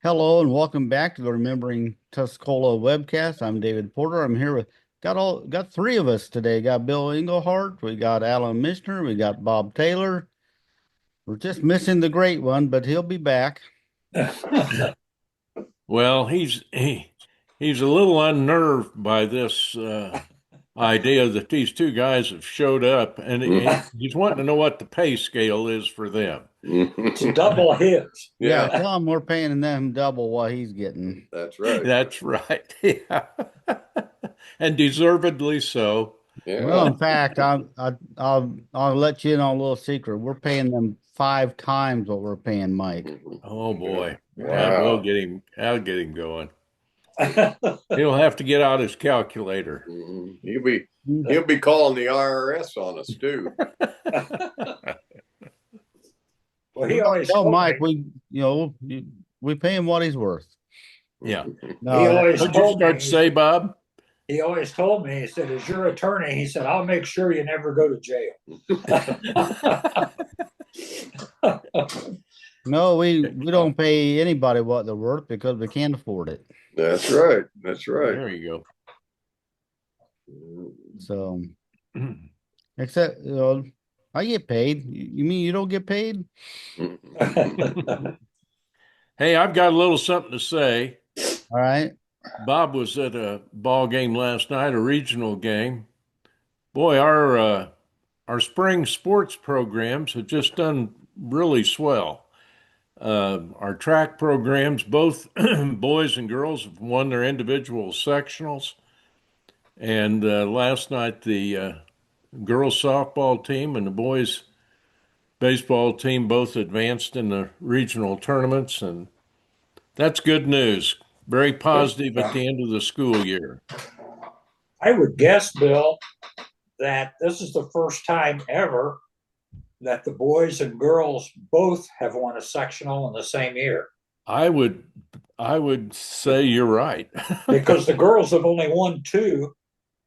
Hello and welcome back to the Remembering Tuscola webcast. I'm David Porter. I'm here with got three of us today. Got Bill Englehart, we got Alan Michener, we got Bob Taylor. We're just missing the great one, but he'll be back. Well, he's a little unnerved by this idea that these two guys have showed up, and he's wanting to know what the pay scale is for them. To double his. Yeah, tell him we're paying them double what he's getting. That's right. That's right. Yeah. And deservedly so. Yeah. Well, in fact, I'll let you in on a little secret. We're paying them 5 times what we're paying Mike. Oh boy. Wow. I'll get him going. He'll have to get out his calculator. He'll be calling the IRS on us too. Well, he always tell Mike we pay him what he's worth. Yeah. No, he always what'd you start to say, Bob? He always told me, he said, as your attorney, he said, I'll make sure you never go to jail. No, we don't pay anybody what they're worth because we can't afford it. That's right. That's right. There you go. So, except, I get paid. You mean you don't get paid? Hey, I've got a little something to say. All right. Bob was at a ball game last night, a regional game. Boy, our spring sports programs have just done really swell. Our track programs, both boys and girls, have won their individual sectionals. And last night, the girls softball team and the boys baseball team both advanced in the regional tournaments. And that's good news. Very positive at the end of the school year. I would guess, Bill, that this is the first time ever that the boys and girls both have won a sectional in the same year. I would say you're right. Because the girls have only won 2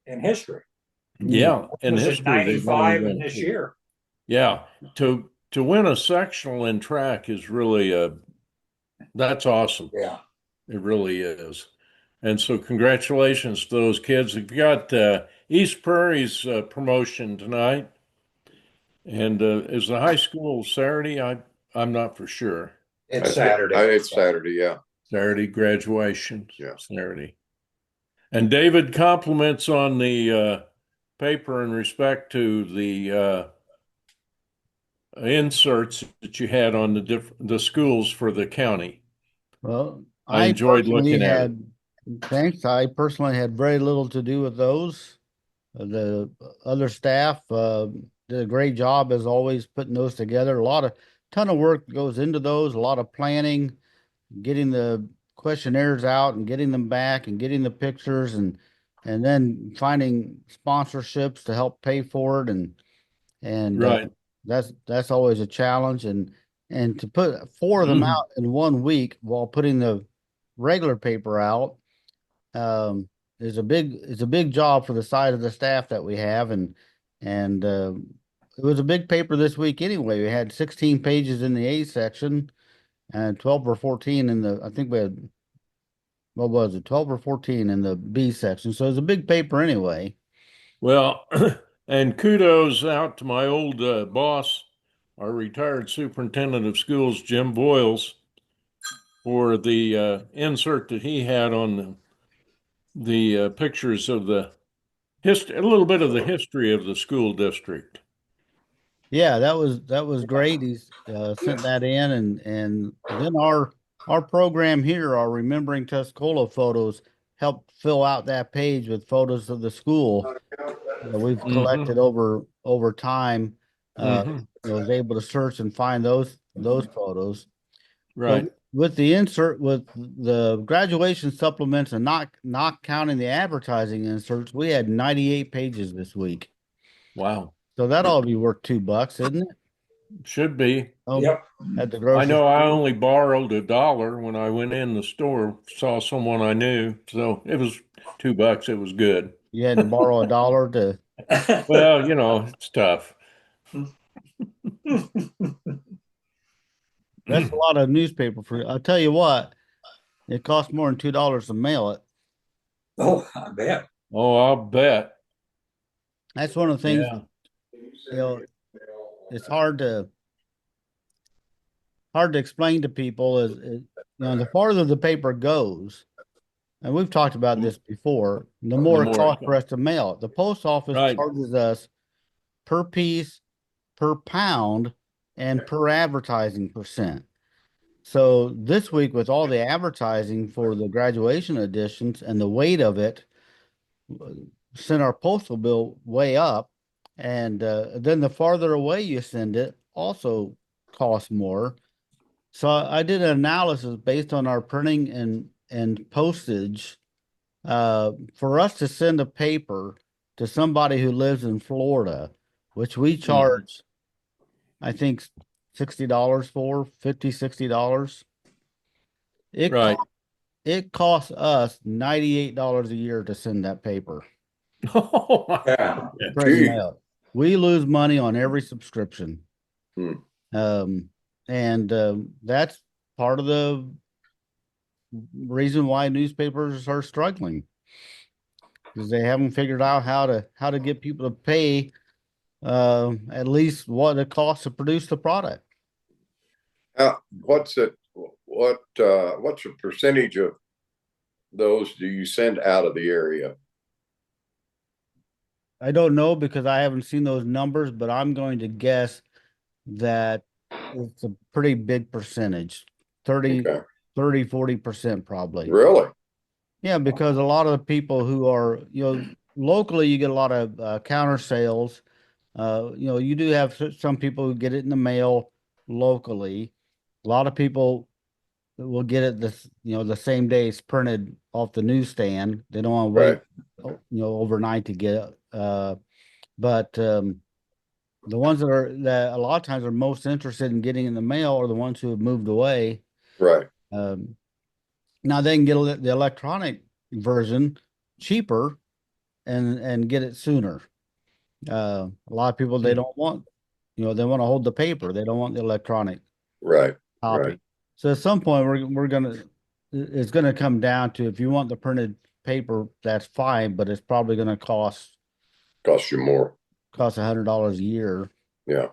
in history. Yeah, in history, 95 in this year. Yeah, to win a sectional in track is really that's awesome. Yeah. It really is. And so congratulations to those kids. We've got East Prairie's promotion tonight. And is the high school Saturday? I'm not for sure. It's Saturday. It's Saturday, yeah. Saturday graduation. Yeah. Saturday. And David compliments on the paper in respect to the inserts that you had on the schools for the county. Well, I enjoyed looking at it. Thanks. I personally had very little to do with those. The other staff did a great job as always putting those together. Ton of work goes into those, a lot of planning, getting the questionnaires out and getting them back and getting the pictures and then finding sponsorships to help pay for it and right. That's always a challenge and to put 4 of them out in 1 week while putting the regular paper out is a big job for the size of the staff that we have and it was a big paper this week anyway. We had 16 pages in the A section and 12 or 14 in the, I think we had, what was it, 12 or 14 in the B section. So it was a big paper anyway. Well, and kudos out to my old boss, our retired superintendent of schools, Jim Boyles, for the insert that he had on the pictures of a little bit of the history of the school district. Yeah, that was great. He's sent that in and then our program here, our Remembering Tuscola photos, helped fill out that page with photos of the school that we've collected over time. I was able to search and find those photos. Right. But with the insert, with the graduation supplements and not counting the advertising inserts, we had 98 pages this week. Wow. So that ought to be worth $2, isn't it? Should be. Yep. At the grocery I know I only borrowed $1 when I went in the store, saw someone I knew. So it was $2. It was good. You had to borrow $1 to. Well, it's tough. That's a lot of newspaper for. I'll tell you what, It costs more than $2 to mail it. Oh, I bet. Oh, I'll bet. That's one of the things Yeah. that, you know, it's hard to explain to people the farther the paper goes, and we've talked about this before, the The more it more, costs for us to mail it. The post office right. charges us per piece, per pound, and per advertising percent. So this week, with all the advertising for the graduation editions and the weight of it, sent our postal bill way up. And then the farther away you send it also costs more. So I did an analysis based on our printing and postage. For us to send a paper to somebody who lives in Florida, which we charge, I think, $60 for, $50, $60. It Right. costs it costs us $98 a year to send that paper. Oh, my Yeah. Print and Gee. mail. We lose money on every subscription. Hmm. And that's part of the reason why newspapers are struggling, because they haven't figured out how to get people to pay at least what it costs to produce the product. What's it? What's the percentage of those do you send out of the area? I don't know because I haven't seen those numbers, but I'm going to guess that it's a pretty big percentage, 30, Okay. 30, 40% probably. Really? Yeah, because a lot of the people who are, locally, you get a lot of counter sales. You do have some people who get it in the mail locally. A lot of people will get it the same day it's printed off the newsstand. They don't want to Right. wait, overnight to get it. But the ones that a lot of times are most interested in getting in the mail are the ones who have moved away. Right. Um, Now they can get the electronic version cheaper and get it sooner. A lot of people, they don't want, they want to hold the paper. They don't want the electronic Right. Right. copy. So at some point it's gonna come down to, if you want the printed paper, that's fine, but it's probably gonna Cost you more. $100 a year Yeah.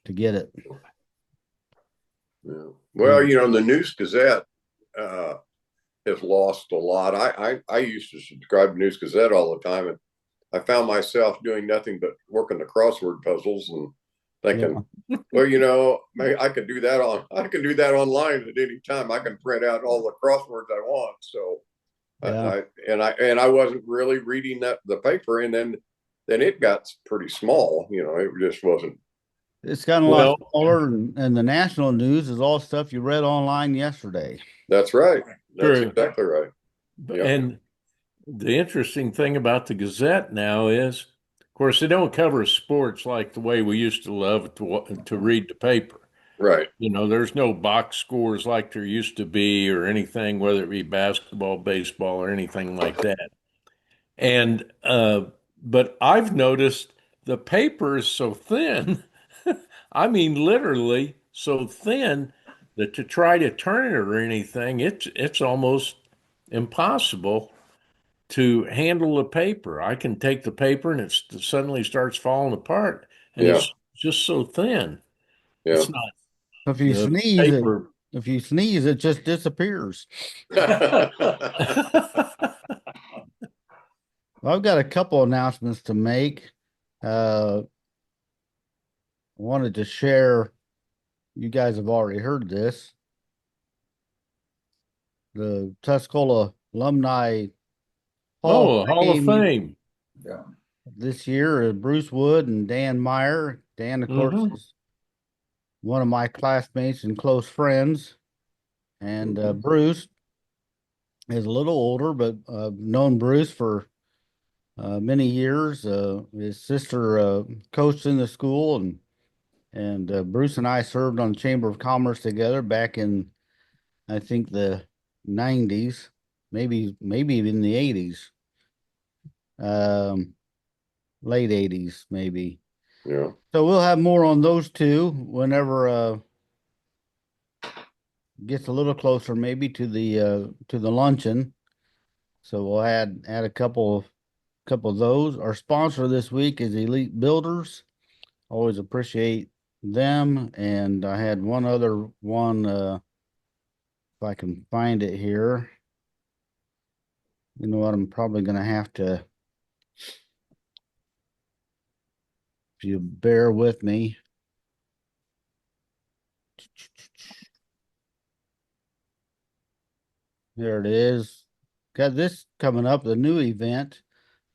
to get it. Yeah. Well, the News Gazette has lost a lot. I used to subscribe to News Gazette all the time, and I found myself doing nothing but working the crossword puzzles and thinking, well, I could do that online at any time. I can print out all the crosswords I want. So Yeah. I wasn't really reading the paper, and then it got pretty small. It just wasn't. It's gotten a lot smaller, and the national news is all stuff you read online yesterday. That's right. That's True. exactly right. Yeah. And the interesting thing about the Gazette now is, of course, they don't cover sports like the way we used to love to read the paper. Right. There's no box scores like there used to be or anything, whether it be basketball, baseball, or anything like that. And but I've noticed the paper is so thin. I mean, literally so thin that to try to turn it or anything, it's almost impossible to handle the paper. I can take the paper and it suddenly starts falling apart, and Yeah. it's just so thin. Yeah. It's not If you the sneeze, paper. it just disappears. Well, I've got a couple announcements to make. I wanted to share. You guys have already heard this. The Tuscola Alumni Hall Oh, of Hall of Fame Fame. Yeah. this year is Bruce Wood and Dan Meyer. Dan, of course, is one of my classmates and close friends. And Bruce is a little older, but I've known Bruce for many years. His sister coached in the school, and Bruce and I served on the Chamber of Commerce together back in, I think, the 90s, maybe even the 80s, um, late 80s, maybe. Yeah. So we'll have more on those two whenever gets a little closer maybe to the luncheon. So we'll add a couple of those. Our sponsor this week is Elite Builders. Always appreciate them. And I had one other one, if I can find it here. You know what? I'm probably going to have to, if you bear with me. There it is. Got this coming up, the new event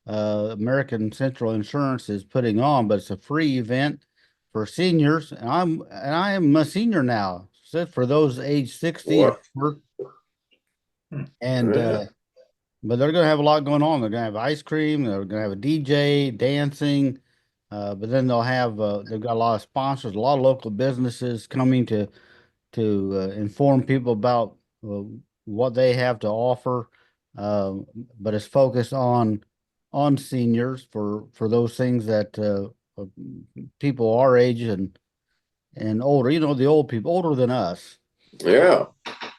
American Central Insurance is putting on, but it's a free event for seniors. And I am a senior now. So for those age 60 and What? over. And Yeah. but they're gonna have a lot going on. They're gonna have ice cream, they're gonna have a DJ, dancing, but then they've got a lot of sponsors, a lot of local businesses coming to inform people about what they have to offer. Uh, but it's focused on seniors for those things that people our age and older. You know, the old people, older than us. Yeah.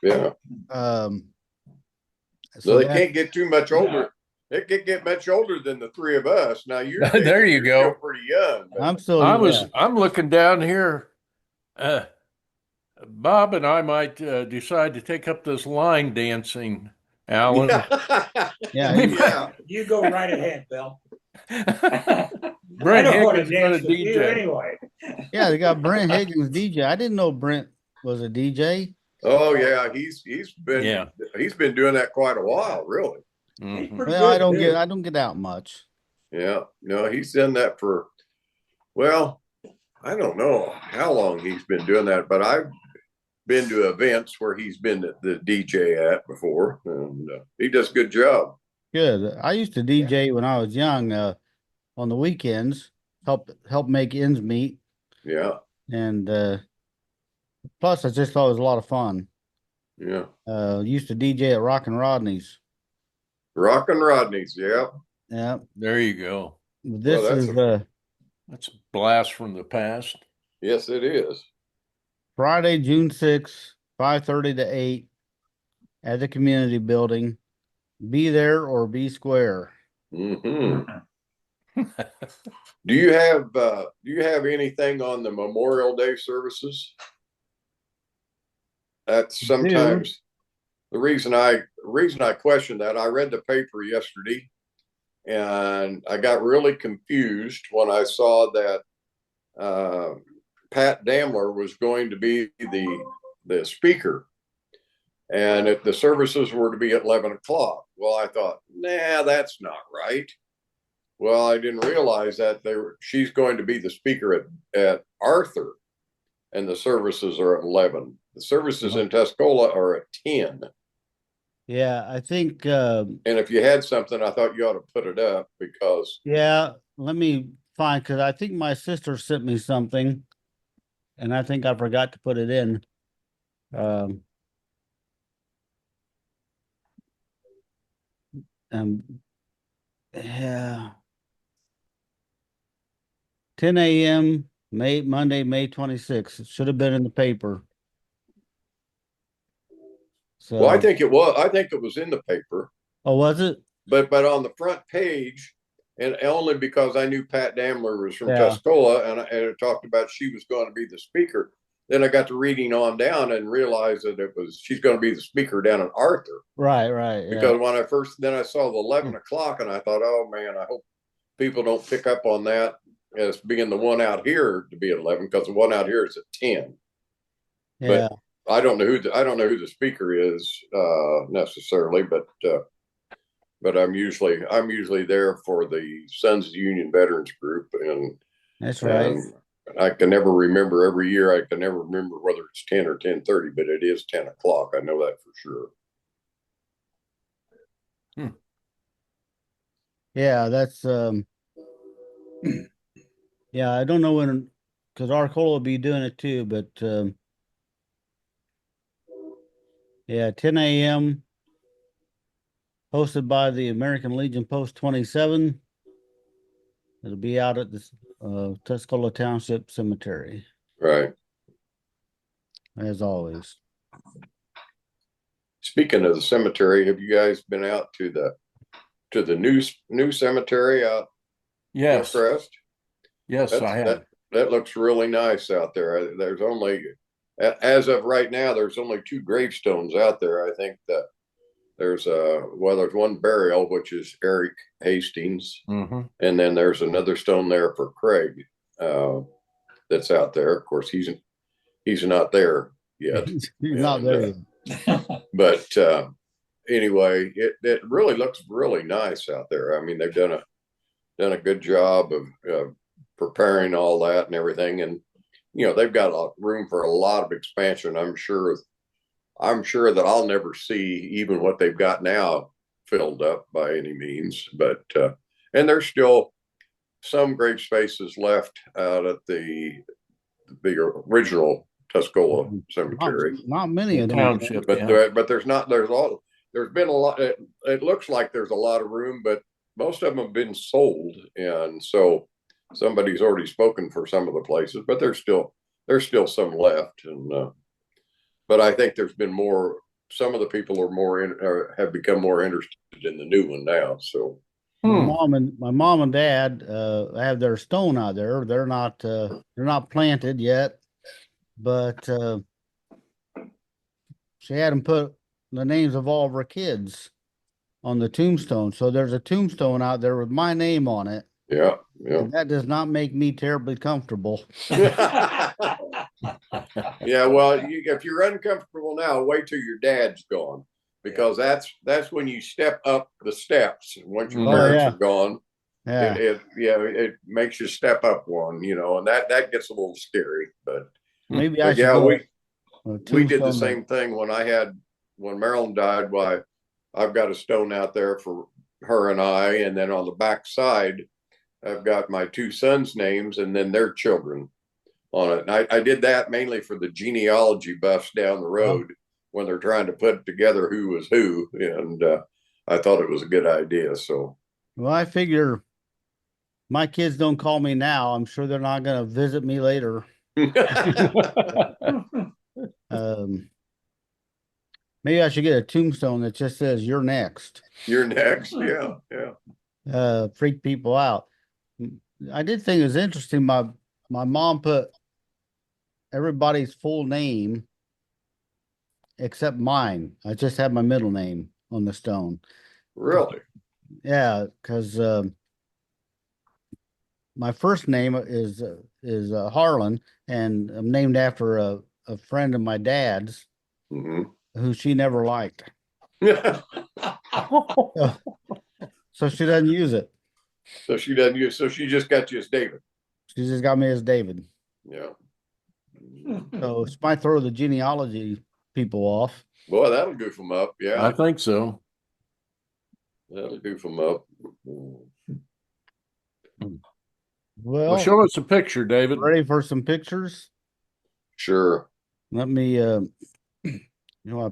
Yeah. Um, So so they that can't get too much older. They can't get much older than the three of us. Now you're There you you're go. still pretty young. But I'm still yeah. I'm looking down here. Bob and I might decide to take up this line dancing, Alan. Yeah, We Yeah. You go right ahead, Bill. I Brent don't want to Higgins is going dance to with you DJ. anyway. yeah, they got Brent Higgins DJ. I didn't know Brent was a DJ. Oh yeah, he's Yeah. been doing that quite a while, really. He's Mhm. pretty Well, good too. I don't get out much. Yeah. No, he's done that for well, I don't know how long he's been doing that, but I've been to events where he's been the DJ at before, and he does a good job. Good. I used to DJ when I was young, on the weekends, help make ends meet. Yeah. And plus I just thought it was a lot of fun. Yeah. Used to DJ at Rock and Rodney's. Rock and Rodney's. Yeah. Yeah. There you go. This Well, is That's a blast from the past. yes, it is. Friday, June 6th, 5:30 to 8 at the community building. Be there or be square. Hmm. Do you have anything on the Memorial Day services? That's sometimes the reason I question that. I read the paper yesterday and I got really confused when I saw that Pat Damler was going to be the speaker, and if the services were to be at 11 o'clock. Well, I thought, nah, that's not right. Well, I didn't realize that she's going to be the speaker at Arthur, and the services are at 11. The services in Tuscola are at 10. Yeah, I think And if you had something, I thought you ought to put it up because yeah, let me find because I think my sister sent me something and I think I forgot to put it in. Um yeah. 10 a.m. Monday, May 26th. It should have been in the paper. So well, I think it was in the paper, oh, was it? but on the front page, and only because I knew Pat Damler was from Yeah. Tuscola, and it talked about she was going to be the speaker. Then I got to reading on down and realized that she's going to be the speaker down in Arthur. Right, yeah. Because when I saw the 11 o'clock, and I thought, oh man, I hope people don't pick up on that as being the one out here to be at 11, because the one out here is at 10. Yeah. But I don't know who the speaker is necessarily, but I'm usually there for the Sons of the Union Veterans Group, and That's right. and I can never remember every year. I can never remember whether it's 10 or 10:30, but it is 10 o'clock. I know that for sure. Yeah, that's yeah, I don't know when because Arcola will be doing it too, but yeah, 10 a.m. hosted by the American Legion Post 27. It'll be out at the Tuscola Township Cemetery, Right. as always. Speaking of the cemetery, have you guys been out to the new cemetery out Yes, Hillcrest? yes, I have. That looks really nice out there. There's only, as of right now, there's only 2 gravestones out there. I think that there's there's one burial, which is Eric Hastings, Mm-hmm. and then there's another stone there for Craig, that's out there. Of course, he's not there yet. He's not there yet. But anyway, it really looks really nice out there. I mean, they've done a good job of preparing all that and everything, and they've got room for a lot of expansion. I'm sure that I'll never see even what they've got now filled up by any means. But and there's still some grave spaces left out at the original Tuscola Cemetery. Not many of them. Township, But yeah. but there's been a lot. It looks like there's a lot of room, but most of them have been sold, and so somebody's already spoken for some of the places. But there's still some left, and but I think there's been more. Some of the people have become more interested in the new one now. So My mom and dad have their stone out there. They're not planted yet, but she had them put the names of all of her kids on the tombstone. So there's a tombstone out there with my name on it. yeah. And that does not make me terribly comfortable. Yeah, well, if you're uncomfortable now, wait till your dad's gone, because that's when you step up the steps. Once your parents are gone, Yeah. it makes you step up one, and that gets a little scary. But Maybe I should go. We did the same thing when Marilyn died. Why, I've got a stone out there for her and I, and then on the back side, I've got my 2 sons' names and then their children on it. And I did that mainly for the genealogy buffs down the road when they're trying to put together who was who. And I thought it was a good idea. So, well, I figure my kids don't call me now. I'm sure they're not going to visit me later. Maybe I should get a tombstone that just says "You're next." You're next. Yeah. Freak people out. I did think it was interesting. My mom put everybody's full name except mine. I just had my middle name on the stone. Really? Yeah, because my first name is Harlan, and I'm named after a friend of my dad's who she never liked. So she doesn't use it. So she doesn't use. So she just got you as David. She just got me as David. Yeah. So she might throw the genealogy people off. Boy, that'll goof them up. Yeah, I think so. That'll goof them up. Well, show us a picture, David. Ready for some pictures? Sure. Let me. I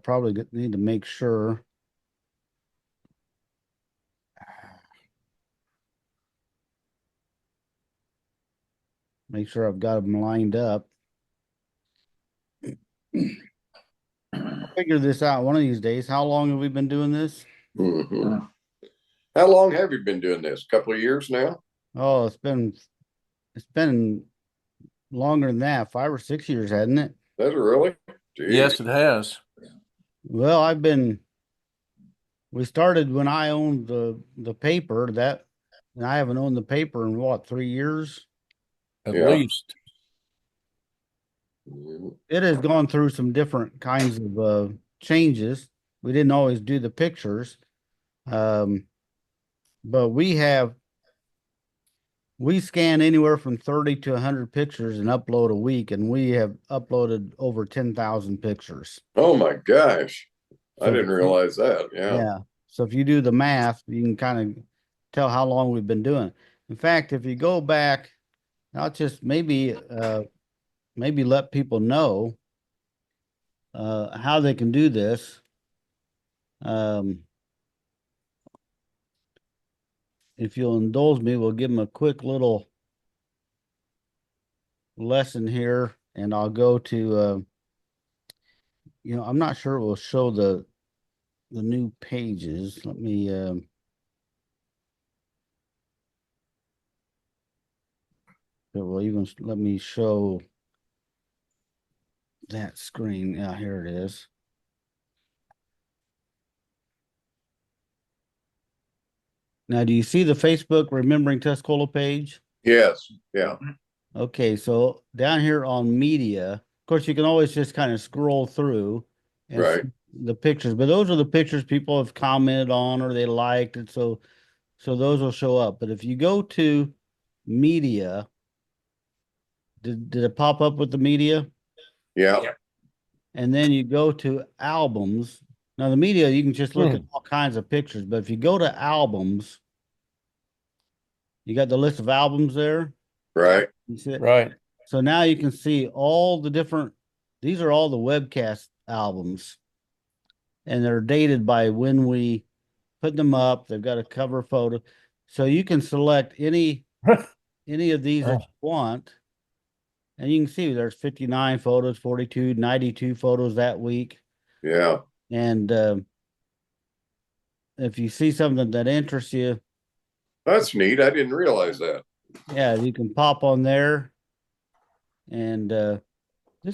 probably need to make sure. Make sure I've got them lined up. I'll figure this out one of these days. How long have we been doing this? Mm-hmm. How long have you been doing this? A couple of years now? Oh, it's been longer than that, 5 or 6 years, hasn't it? That's really? Jeez. Yes, it has. Well, we started when I owned the paper and I haven't owned the paper in what, 3 years? At least. It has gone through some different kinds of changes. We didn't always do the pictures. But we scan anywhere from 30 to 100 pictures and upload a week, and we have uploaded over 10,000 pictures. Oh my gosh. So I didn't realize that. Yeah. So if you do the math, you can kind of tell how long we've been doing it. In fact, if you go back, I'll just maybe let people know how they can do this. If you'll indulge me, we'll give them a quick little lesson here, and I'll go to, I'm not sure it will show the the new pages. Let me well, even let me show that screen. Yeah, here it is. Now, do you see the Facebook Remembering Tuscola page? Yes. Yeah. Okay, so down here on media, of course, you can always just kind of scroll through and see Right. the pictures, but those are the pictures people have commented on or they liked, and so those will show up. But if you go to media, did it pop up with the media? Yeah. Yeah. And then you go to albums. Now, the media, you can just look at Hmm. all kinds of pictures, but if you go to albums, you got the list of albums there. Right. You see it? Right. So now you can see all the different, these are all the webcast albums, and they're dated by when we put them up. They've got a cover photo. So you can select any of these that you want. And you can see there's 59 photos, 42, 92 photos that week. Yeah. And if you see something that interests you, That's neat. I didn't realize that. yeah, you can pop on there. And this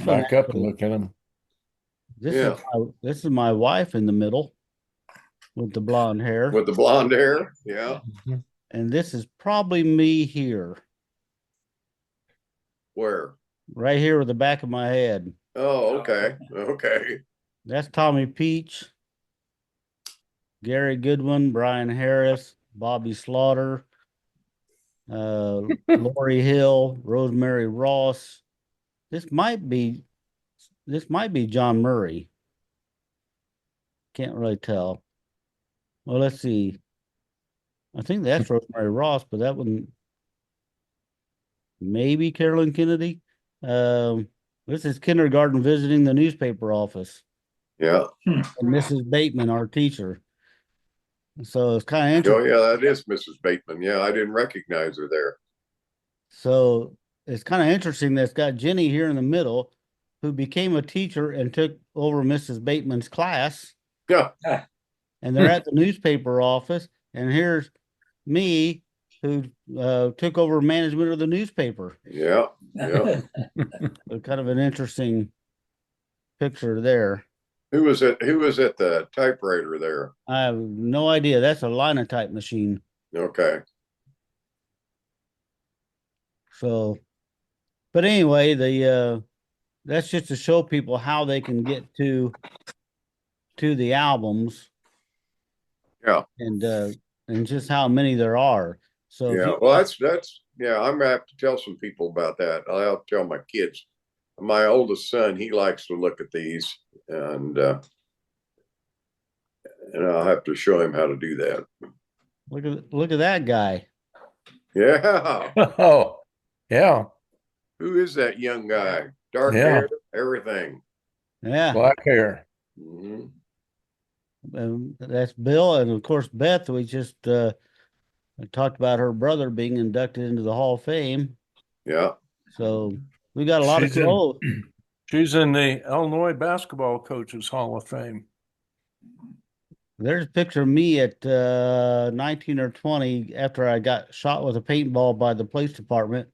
one Back up and actually, look at them. Yeah. this is my wife in the middle with the blonde hair. With the blonde hair. Yeah. And this is probably me here, Where? right here with the back of my head. Oh, okay. Okay. That's Tommy Peach, Gary Goodwin, Brian Harris, Bobby Slaughter, Lori Hill, Rosemary Ross. This might be John Murray. Can't really tell. Well, let's see. I think that's Rosemary Ross, but that wouldn't. Maybe Carolyn Kennedy. This is kindergarten visiting the newspaper office, Yeah. and Mrs. Bateman, our teacher. So it's kind of Oh, interesting. yeah. That is Mrs. Bateman. Yeah. I didn't recognize her there. So it's kind of interesting that it's got Jenny here in the middle, who became a teacher and took over Mrs. Bateman's class. Yeah. And they're at the newspaper office. And here's me, who took over management of the newspaper. Yeah. Yeah. So kind of an interesting picture there. Who was at the typewriter there? I have no idea. That's a linotype machine. Okay. So, but anyway, that's just to show people how they can get to the albums. Yeah. And just how many there are. So if Yeah. you Well, that's yeah. I'm gonna have to tell some people about that. I'll have to tell my kids. My oldest son, he likes to look at these, and I'll have to show him how to do that. look at that guy. Yeah. Oh, yeah. Who is that young guy? Dark Yeah. hair, everything. Yeah. Black hair. Mhm. That's Bill, and of course Beth. We just talked about her brother being inducted into the Hall of Fame. Yeah. So we got a lot She's of clothes. She's in the Illinois Basketball Coaches Hall of Fame. There's a picture of me at 19 or 20 after I got shot with a paintball by the police department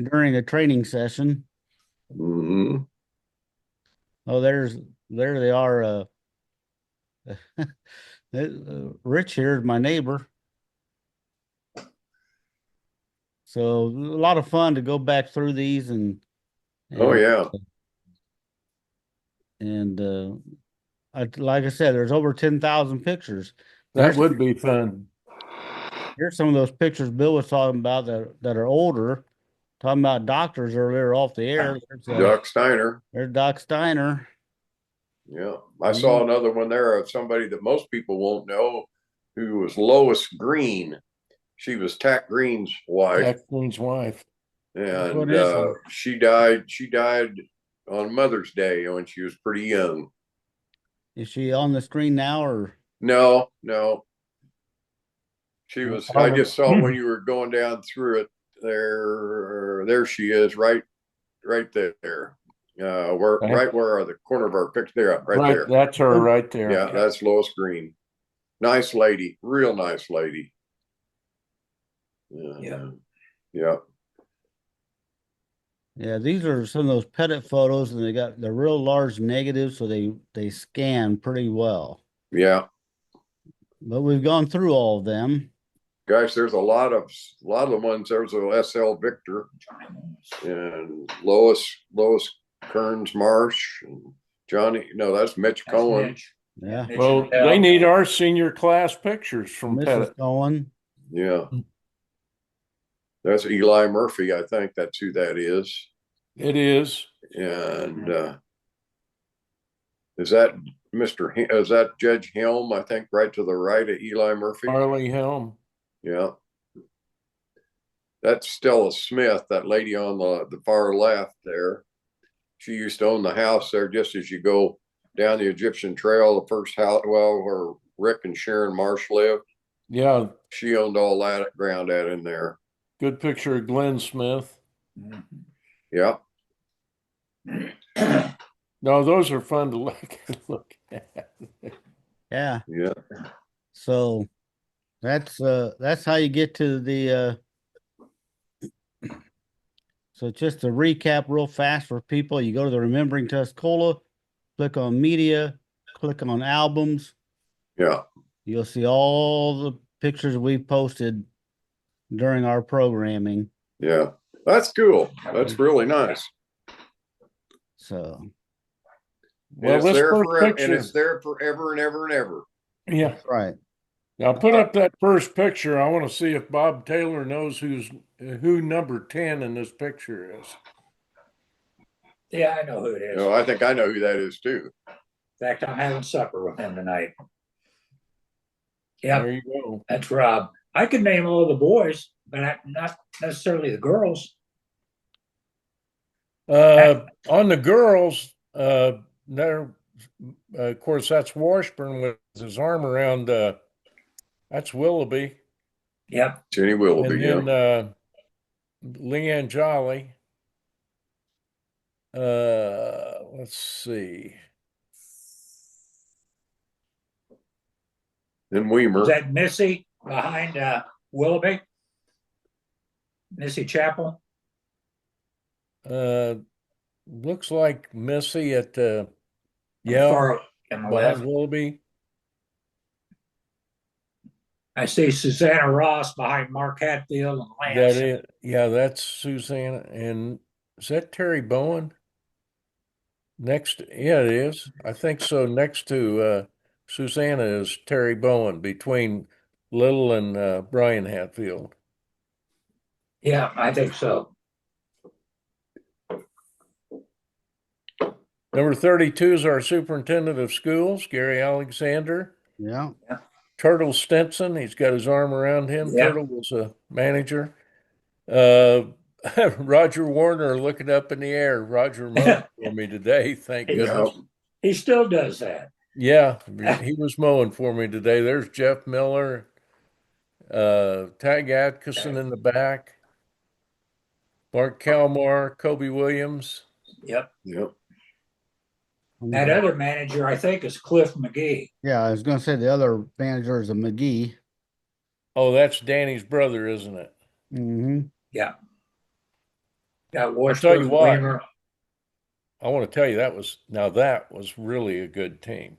during a training session. Mhm. Oh, there they are. Rich here is my neighbor. So a lot of fun to go back through these and Oh yeah. like I said, there's over 10,000 pictures. That would be fun. Here's some of those pictures Bill was talking about that are older. Talking about doctors earlier off the air. Doc Steiner. There's Doc Steiner. Yeah. I saw another one there of somebody that most people won't know, who was Lois Green. She was Tack Green's wife. Tack Green's wife. And she died on Mother's Day when she was pretty young. Is she on the screen now or no? She was. I just saw when you were going down through it. There she is, right there. Okay. right where are the corner of our picture there, right Right, there. that's her right there. Yeah, that's Lois Green. Nice lady, real nice lady. Yeah. Yeah. Yeah, these are some of those pettit photos, and they're real large negatives, so they scan pretty well. Yeah. But we've gone through all of them. Gosh, there's a lot of the ones. There's a SL Victor and Lois Kearns Marsh and Johnny. No, that's Mitch That's Cohen. Mitch. Yeah. Mitch Well, Liddell. they need our senior class pictures from Mrs. Pettit. Cohen. Yeah. That's Eli Murphy. I think that's who that is. It is. And is that is that Judge Helm? I think right to the right of Eli Murphy. Harley Helm. Yeah. That's Stella Smith, that lady on the far left there. She used to own the house there just as you go down the Egyptian Trail, the first house, well, where Rick and Sharon Marsh lived. Yeah, She owned all that ground out in there. good picture of Glenn Smith. Yeah. No, those are fun to look at. Yeah. Yeah. So that's how you get to the so just to recap real fast for people, you go to the Remembering Tuscola, click on media, click on albums. Yeah. You'll see all the pictures we posted during our programming. Yeah. That's cool. That's really nice. So Well, and this there first forever, picture, and it's there forever and ever and ever. yeah. right. Now put up that first picture. I want to see if Bob Taylor knows who number 10 in this picture is. Yeah, I know who it is. No, I think I know who that is too. In fact, I'm having supper with him tonight. Yeah, There you go. that's Rob. I could name all the boys, but not necessarily the girls. On the girls, there, of course, that's Washburn with his arm around. That's Willoughby. Yep. Jenny Willoughby. And then Leanne Jolly. Let's see. And Weimer. Is that Missy behind Willoughby? Missy Chapel? Looks like Missy at Far on the left. behind Willoughby. I see Susanna Ross behind Mark Hatfield and Lance. That is, yeah, that's Susanna. And is that Terry Bowen? Next, yeah, it is. I think so. Next to Susanna is Terry Bowen between Little and Brian Hatfield. Yeah, I think so. Number 32 is our superintendent of schools, Gary Alexander. Yeah. Turtle Stinson, he's got his arm around him. Yeah. Turtle was a manager. Roger Warner looking up in the air. Roger mowed for me today, thank goodness. He still does that. Yeah, he was mowing for me today. There's Jeff Miller, Tag Atkinson in the back, Mark Kalmar, Kobe Williams. Yep. Yep. That other manager, I think, is Cliff McGee. Yeah, I was going to say the other manager is a McGee. Oh, that's Danny's brother, isn't it? Mm-hmm. Yeah. Got I'll Washburn, tell you what, Weimer. I want to tell you that was really a good team.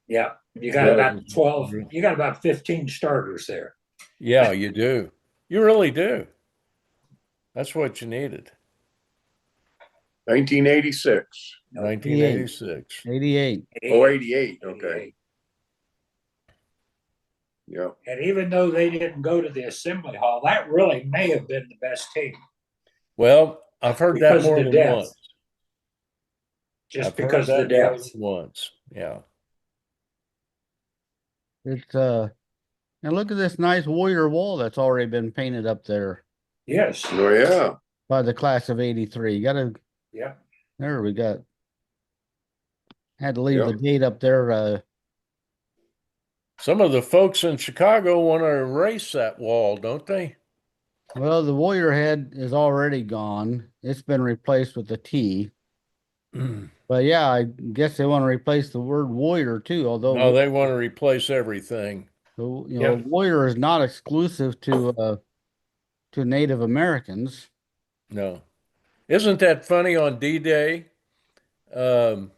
Yeah. You got about 12, you got about 15 starters there. Yeah, you do. You really do. That's what you needed. 1986. 1986. 88. Oh, 88. Okay. Yeah. And even though they didn't go to the assembly hall, that really may have been the best team. Well, I've heard that more than once. Just because of the depth. Once, yeah. It's and look at this nice warrior wall that's already been painted up there. Yes. Oh yeah. By the class of 83. You gotta there we got had to leave the date up there. Some of the folks in Chicago want to erase that wall, don't they? Well, the warrior head is already gone. It's been replaced with a T. But yeah, I guess they want to replace the word warrior too, No, although they want to replace everything. Yep. warrior is not exclusive to Native Americans. No. Isn't that funny on D-Day? Um,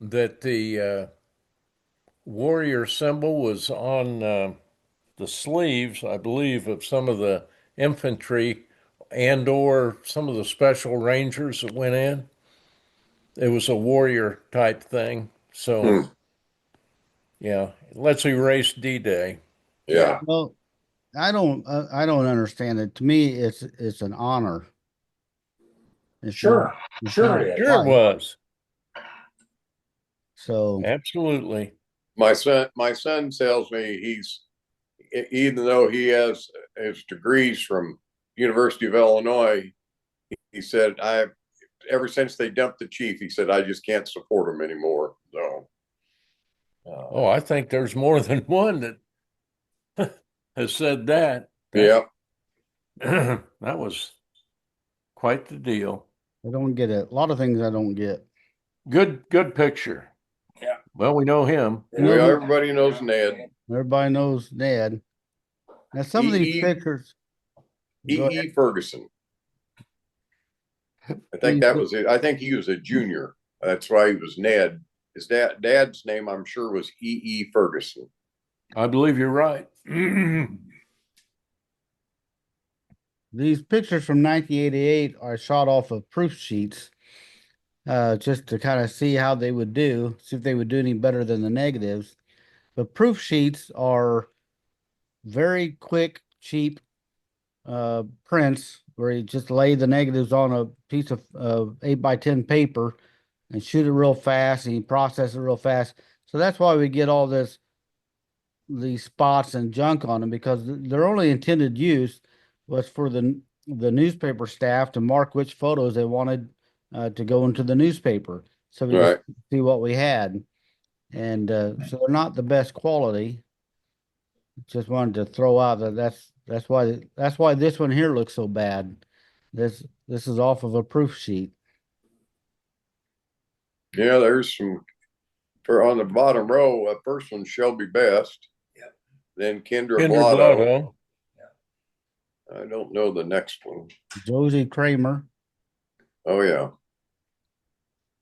that the warrior symbol was on the sleeves, I believe, of some of the infantry and or some of the special rangers that went in. It was a warrior type thing. So, Hmm. yeah, let's erase D-Day. Yeah. Well, I don't understand it. To me, it's an honor. It's not Sure, it's not sure a it is. Sure it fight. was. So Absolutely. My son tells me even though he has his degrees from University of Illinois, he said I ever since they dumped the chief, he said I just can't support him anymore. So Oh, I think there's more than one that has said that. That yeah, that was quite the deal. I don't get it. A lot of things I don't get. Good picture. Yeah. Well, we know him. You know who? everybody knows Ned. Everybody knows Ned. Now some of these E. pictures. E. Go ahead. E. Ferguson. I think E. that was it. I think he was a junior. That's why he was Ned. His dad's name, I'm sure, was E. E. Ferguson. I believe you're right. These pictures from 1988 are shot off of proof sheets, just to kind of see how they would do, see if they would do any better than the negatives. But proof sheets are very quick, cheap prints where you just lay the negatives on a piece of 8x10 paper and shoot it real fast and you process it real fast. So that's why we get all these spots and junk on them because their only intended use was for the newspaper staff to mark which photos they wanted to go into the newspaper, so we could Right. see what we had. And so they're not the best quality. Just wanted to throw out that's why this one here looks so bad. This is off of a proof sheet. Yeah, there's some for on the bottom row. First one Shelby Best. Yep. Then Kendra Kinder Blotto. Blotto. I don't know the next one. Josie Kramer. Oh yeah.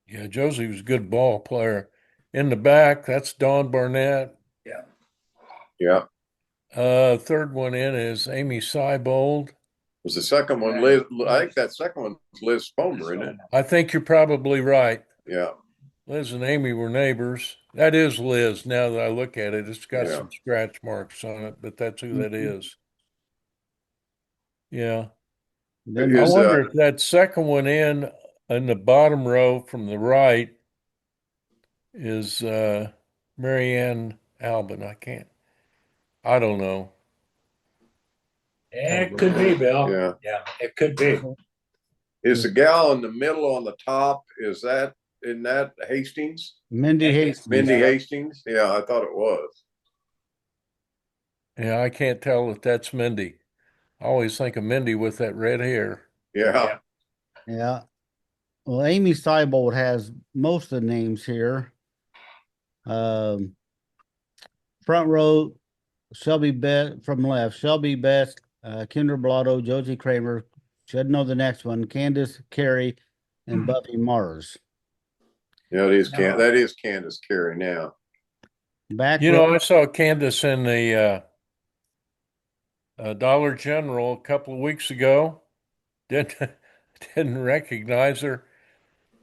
Yeah, Josie was a good ball player. In the back, that's Don Barnett. Yeah. Yeah. Third one in is Amy Seibold. Was the second one Liz? I think that second one's Liz Fomer, isn't it? I think you're probably right. Yeah. Liz and Amy were neighbors. That is Liz. Now that I look at it, it's got Yeah. some scratch marks on it, but that's who that is. Yeah. Then I Is wonder if that second one in the bottom row from the right is Marianne Albin. I don't know. Yeah, it could be, Bill. Yeah. Yeah, it could be. Is the gal in the middle on the top? Is that in that Hastings? Mindy Hastings. Mindy Hastings? Yeah, I thought it was. Yeah, I can't tell if that's Mindy. I always think of Mindy with that red hair. Yeah. Yeah. Well, Amy Seibold has most of the names here. Front row, Shelby Best from left, Shelby Best, Kinder Blotto, Josie Kramer. Should know the next one, Candace Carey, and Buffy Mars. Yeah, that is Candace Carey now. Back You row, know, I saw Candace in the Dollar General a couple of weeks ago. Didn't didn't recognize her.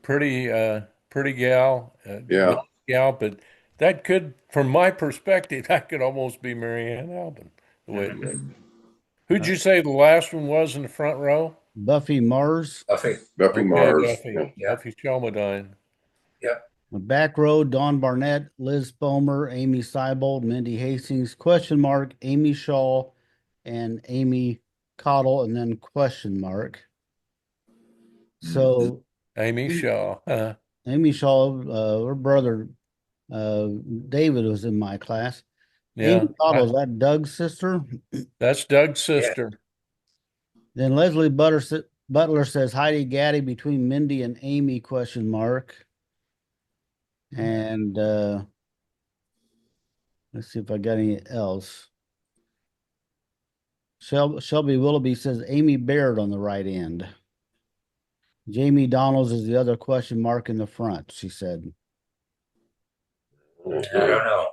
Pretty gal, Yeah. young gal, but that could, from my perspective, that could almost be Marianne Albin. The way it looked. Who'd you say the last one was in the front row? Buffy Mars. Buffy. Buffy Okay, Mars. Buffy. Yeah. Buffy Shelmadine. Back row, Dawn Barnett, Liz Bomer, Amy Seibold, Mindy Hastings, question mark, Amy Shaw, and Amy Cottle, and then question mark. So Amy Shaw. Amy Shaw, her brother David was in my class. Yeah, Amy Cottle, is that Doug's sister? that's Doug's sister. Then Leslie Butler says Heidi Gaddy between Mindy and Amy question mark. And let's see if I got any else. Shelby Willoughby says Amy Baird on the right end. Jamie Donalds is the other question mark in the front, she said. I don't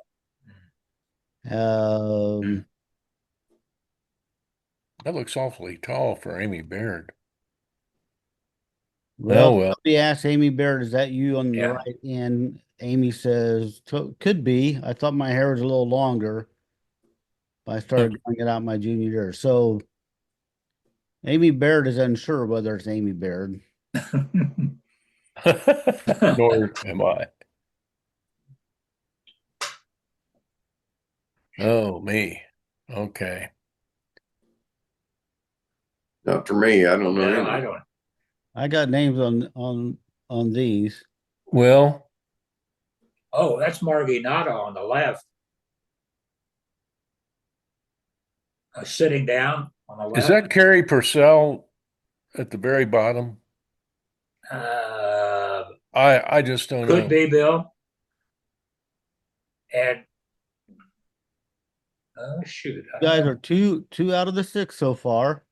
know. That looks awfully tall for Amy Baird. Well, Oh, well. somebody asked Amy Baird, is that you on the Yeah. right end? Amy says, could be. I thought my hair was a little longer, but I started growing it out my junior year. So Amy Baird is unsure whether it's Amy Baird. Nor am I. Oh, me. Okay. Not for me. I don't know. No, any. I don't. I got names on these. Well, Oh, that's Marginata on the left. Sitting down on the is left. that Carrie Purcell at the very bottom? Uh, I just don't could know. be Bill. And oh shoot, You guys are two out of the 6 so far.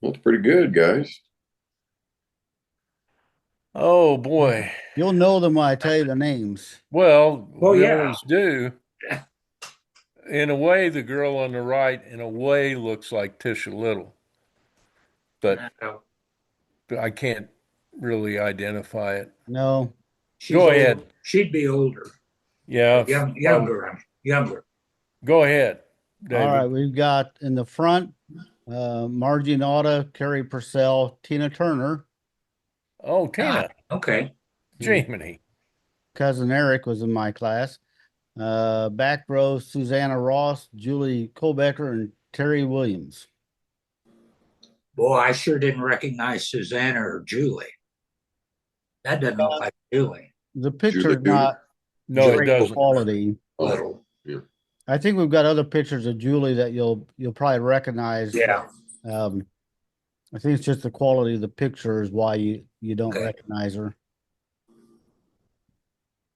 That's pretty good, guys. Oh boy. You'll know them when I tell you the names. Well, Well, we yeah. always do. In a way, the girl on the right, in a way, looks like Tisha Little, but I can't really identify it. No. Go ahead. She'd be older. Yeah, Younger. Go ahead, All David. right, we've got in the front, Margie Nauta, Carrie Purcell, Tina Turner. Oh, Tina. Okay. Jiminy. Cousin Eric was in my class. Back row, Susanna Ross, Julie Colbecker, and Terry Williams. Boy, I sure didn't recognize Susanna or Julie. That doesn't look like Julie. The picture's not No, it great doesn't. quality. Little. Yeah. I think we've got other pictures of Julie that you'll probably recognize. Yeah. I think it's just the quality of the picture is why you don't Okay. recognize her.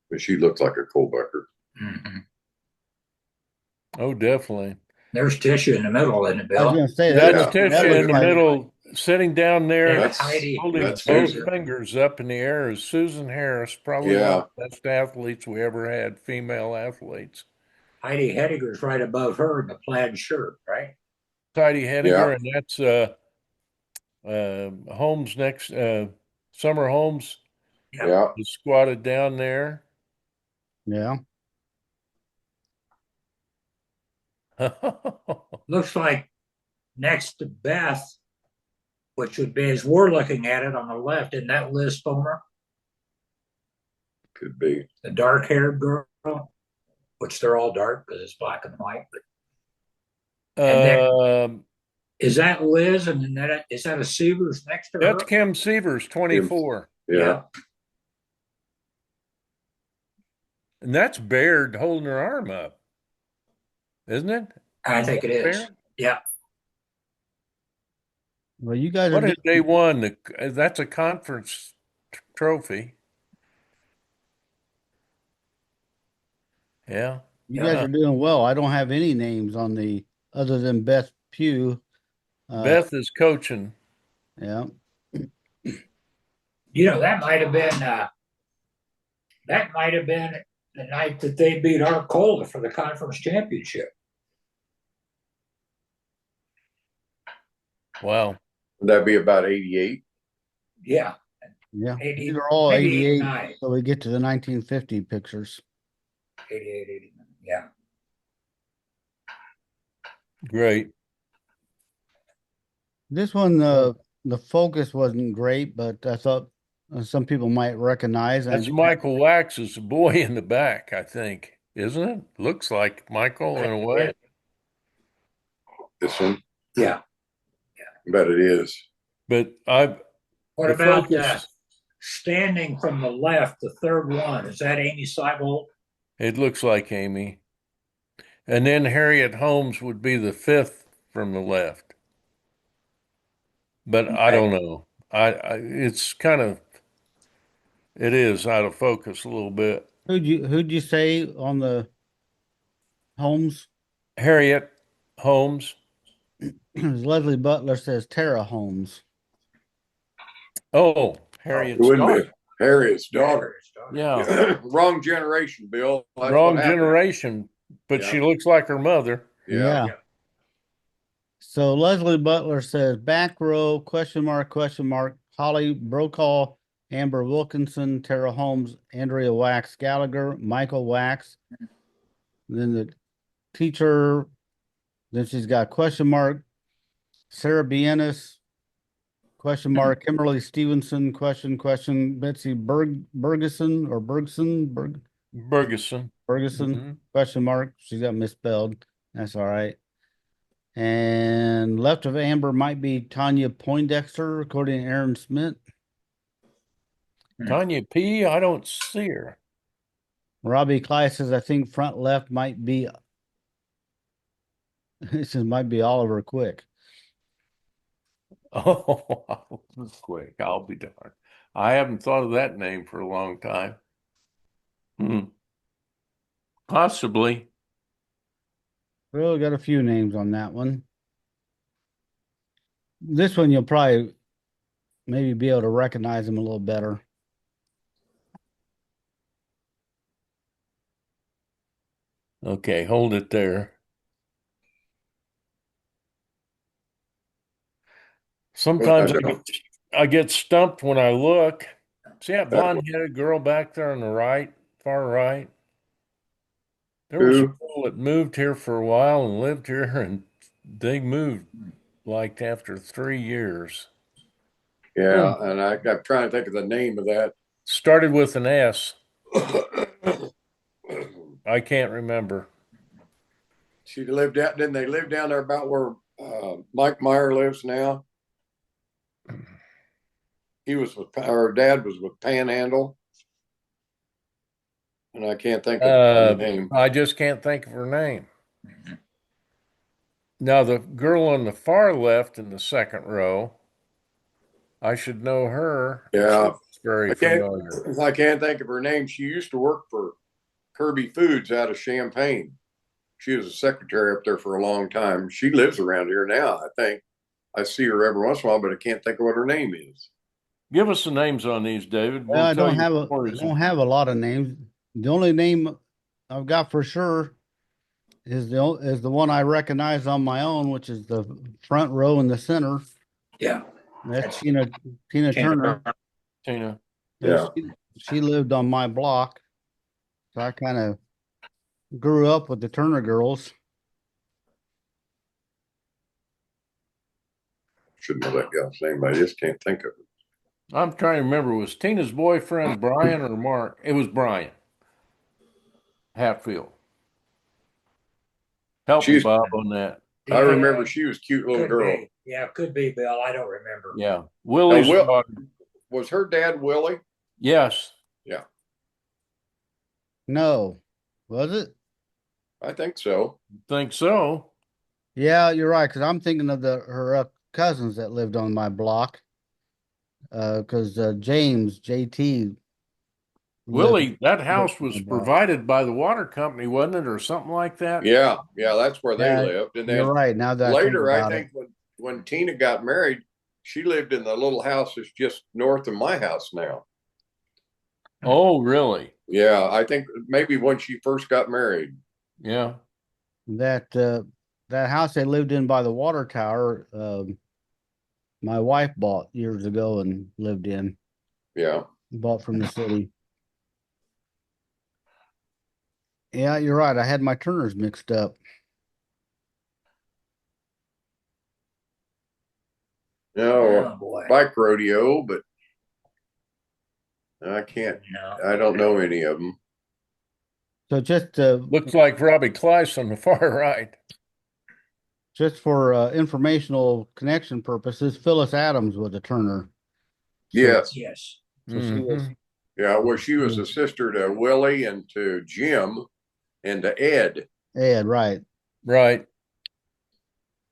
But she looks like a Colbecker. Mm-hmm. Oh, definitely. There's Tisha in the middle, isn't it, I was Bill? going to say That's that Tisha looks in the like- middle, sitting down there, That's Heidi. holding That's both Susan. fingers up in the air is Susan Harris, probably one Yeah. of the best athletes we ever had, female athletes. Heidi Hediger's right above her in the plaid shirt, right? Heidi Hediger, Yeah. and that's Holmes next, Summer Holmes Yeah. is squatted down there. Yeah. Looks like next to Beth, which would be as we're looking at it on the left, isn't that Liz Fomer, Could be. the dark-haired girl? Which they're all dark because it's black and white. But And then- is that Liz? And then is that a Severs next to That's her? Kim Severs, 24. Yeah. And that's Baird holding her arm up, isn't it? I think it is. Baird? Yeah. Well, you guys What are had they won? That's a conference trophy. Yeah. you guys are doing well. I don't have any names on the other than Beth Pugh. Beth is coaching. Yeah. You know, that might have been the night that they beat Arcola for the conference championship. Wow. Would that be about 88? Yeah. Yeah. 80, These are all maybe 88. 89. So we get to the 1950 pictures. 88, 89. Yeah. Great. This one, the focus wasn't great, but I thought some people might recognize. That's Michael Wax's boy in the back, I think, isn't it? Looks like Michael in a way. This one? Yeah. I bet it is. But What the about focus- standing from the left, the third one? Is that Amy Seibold? it looks like Amy. And then Harriet Holmes would be the fifth from the left. but I don't know. It's kind of, it is out of focus a little bit. Who'd you say on the Holmes? Harriet Holmes. Leslie Butler says Tara Holmes. Oh, It Harriet's wouldn't daughter. be Harriet's daughter. Yeah. Wrong generation, Bill. That's what Wrong happened. generation, but she looks like her mother. Yeah. So Leslie Butler says back row, question mark, Holly Brokaw, Amber Wilkinson, Tara Holmes, Andrea Wax Gallagher, Michael Wax. Then the teacher, then she's got question mark, Sarah Bienis, question mark, Kimberly Stevenson, question, Betsy Bergeson or Bergson, Bergeson. Ferguson, question mark. She's got misspelled. That's all right. And left of Amber might be Tanya Poindexter, according to Aaron Smith. Tanya P. I don't see her. Robbie Cly says, I think front left might be, this might be Oliver Quick. Oh, quick. I'll be darned. I haven't thought of that name for a long time. Possibly. Well, got a few names on that one. This one you'll probably maybe be able to recognize him a little better. Okay, hold it there. Sometimes I get stumped when I look. See that blonde-headed girl back there on the right, far right? There was people that moved here for a while and lived here, and they moved like after 3 years. Yeah, and I'm trying to think of the name of that. Started with an S. I can't remember. She lived out, didn't they live down there about where Mike Meyer lives now? He was with, her dad was with Panhandle. And I can't think of the name. I just can't think of her name. Now, the girl on the far left in the second row, I should know her. Yeah. She's very familiar. I can't think of her name. She used to work for Kirby Foods out of Champaign. She was a secretary up there for a long time. She lives around here now, I think. I see her every once in a while, but I can't think of what her name is. Give us the names on these, David. Well, I don't have a lot of names. The only name I've got for sure is the one I recognize on my own, which is the front row in the center. Yeah. That's Tina Turner. Tina. Yeah. She lived on my block. So I kind of grew up with the Turner girls. Should know that gal's name. I just can't think of it. I'm trying to remember. Was Tina's boyfriend Brian or Mark? It was Brian Hatfield. Help me, Bob, on that. I remember she was a cute little girl. Be. Yeah, could be, Bill. I don't remember. Yeah. Willie's daughter. Was her dad Willie? Yes. Yeah. No. Was it? I think so. Think so. Yeah, you're right. Because I'm thinking of her cousins that lived on my block. Because James, JT. Willie, that house was provided by the water company, wasn't it, or something like that? Yeah, that's where they lived. And then you're right. Now that later, I think when Tina got married, she lived in the little house that's just north of my house now. Oh, really? Yeah, I think maybe when she first got married. Yeah. That house they lived in by the water tower, my wife bought years ago and lived in. Yeah. Bought from the city. Yeah, you're right. I had my Turners mixed up. No, bike rodeo, but I can't. No. I don't know any of them. So just looks like Robbie Kleiss on the far right. Just for informational connection purposes, Phyllis Adams was a Turner. Yes. So she was. Yeah, well, she was a sister to Willie and to Jim and to Ed. Ed, right. Right.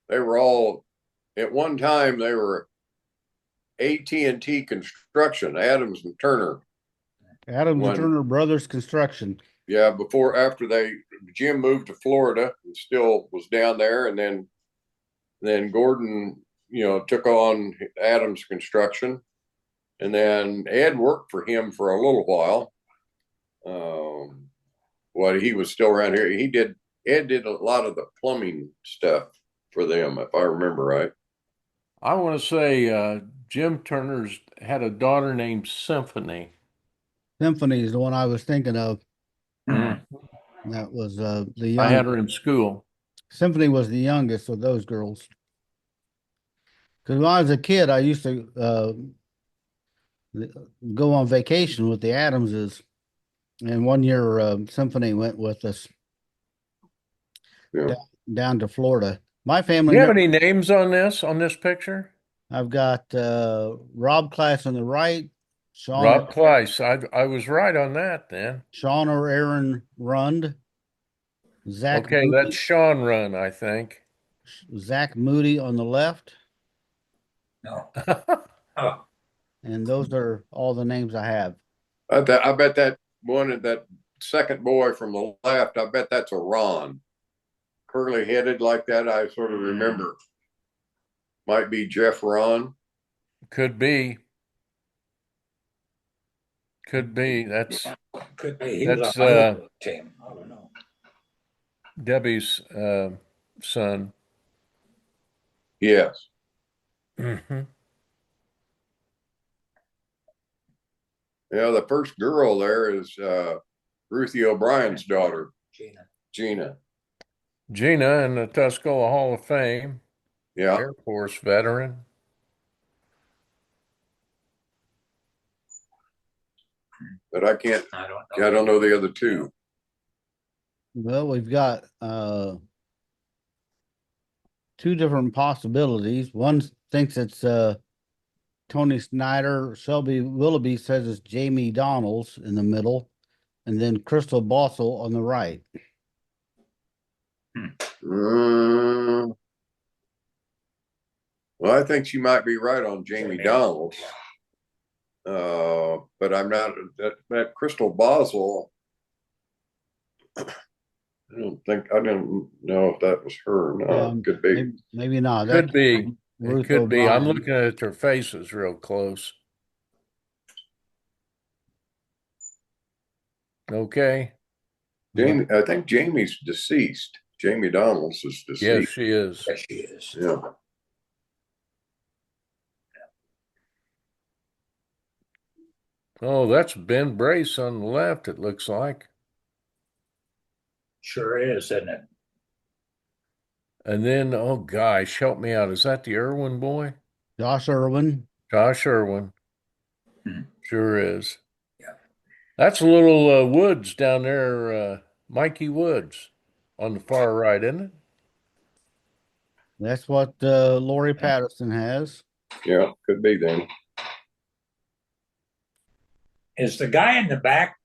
They were all, at one time, they were AT&T Construction, Adams and Turner. Adams and Turner Brothers Construction. Yeah, after Jim moved to Florida and still was down there, and then Gordon, took on Adams Construction, and then Ed worked for him for a little while. He was still around here. Ed did a lot of the plumbing stuff for them, if I remember right. I want to say Jim Turner's had a daughter named Symphony. Symphony is the one I was thinking of. Mm. That was the young. I had her in school. Symphony was the youngest of those girls. Because when I was a kid, I used to go on vacation with the Adamses, and one year Symphony went with us down to Florida. My family. Do you have any names on this picture? I've got Rob Class on the right. Rob Class. I was right on that then. Sean or Aaron Rund. Zach. Okay, Moody. that's Sean Rund, I think. Zach Moody on the left. No. Oh. And those are all the names I have. I bet that second boy from the left, I bet that's a Ron. Curly headed like that, I sort of remember. Might be Jeff Ron. Could be. Could be. Could be. He was on my team. I don't know. Debbie's son. Yes. Mm-hmm. The first girl there is Ruthie O'Brien's daughter, Gina in the Tuscola Hall of Fame. Yeah. Air Force veteran. But I don't know the other two. Well, we've got two different possibilities. One thinks it's Tony Snyder. Shelby Willoughby says it's Jamie Donalds in the middle, and then Crystal Bossel on the right. Well, I think she might be right on Jamie Donalds. But I'm not that Crystal Bossel. I don't know if that was her. No, could be. Maybe not. Could be. Ruth it could O'Brien. be. I'm looking at their faces real close. Okay. Jamie, I think Jamie's deceased. Jamie Donalds is deceased. Yes, she is. Yes, she is. Yeah. Oh, that's Ben Brace on the left, it looks like. Sure is, isn't it? And then, oh gosh, help me out. Is that the Irwin boy? Josh Irwin. Josh Irwin. Sure is. Yeah. That's a little Woods down there, Mikey Woods on the far right, isn't it? That's what Lori Patterson has. Yeah, could be then. Is the guy in the back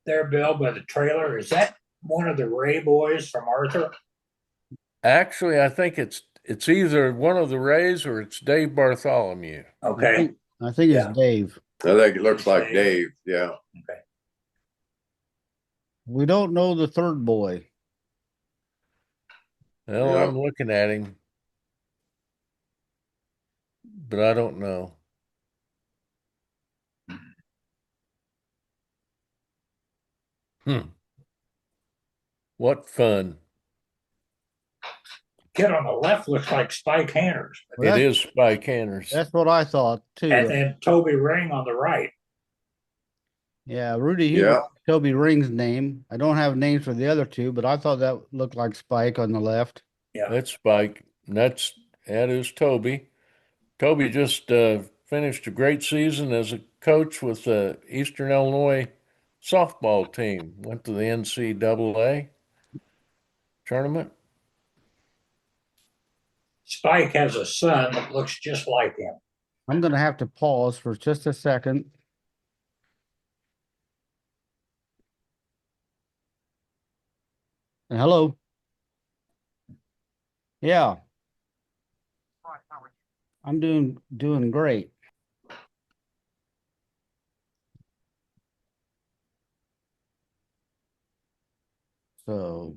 there, Bill, by the trailer, is that one of the Ray boys from Arthur? Actually, I think it's either one of the Rays or it's Dave Bartholomew. Okay. I think it's Dave. I think it looks like Dave. Yeah. Okay. We don't know the third boy. Well, I'm looking at him, but I don't know. What fun. Kid on the left looks like Spike Hanners. It is Spike Hanners. That's what I thought too. And then Toby Ring on the right. Yeah, Rudy Hubert, Toby Ring's name. I don't have names for the other two, but I thought that looked like Spike on the left. Yeah. That's Spike. That is Toby. Toby just finished a great season as a coach with the Eastern Illinois softball team. Went to the NCAA tournament. Spike has a son that looks just like him. I'm going to have to pause for just a second. Hello. Yeah. I'm doing great. So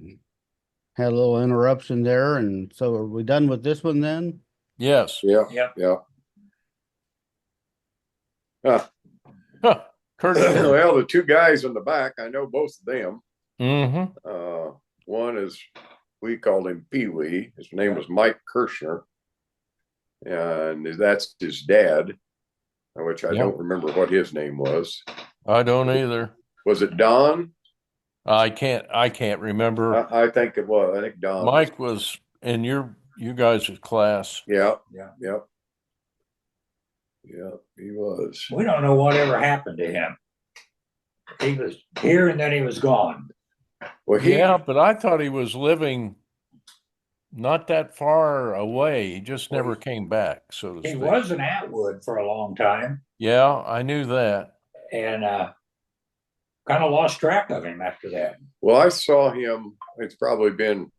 had a little interruption there, and so are we done with this one then? Yes. Yeah, Yep. yeah. Huh. Huh. Kurt. Well, the two guys in the back, I know both of them. Mm-hmm. One is, we called him Pee Wee. His name was Mike Kirshner, and that's his dad, which I don't remember what his name was. I don't either. Was it Don? I can't remember. I think it was. I think Don. Mike was in you guys' class. Yeah, Yeah. yeah, yeah. He was. We don't know whatever happened to him. He was here and then he was gone. Well, Yeah, but I thought he was living not that far away. He just never came back, so to He speak. was in Atwood for a long time, Yeah, I knew that. and kind of lost track of him after that. Well, I saw him. It's probably been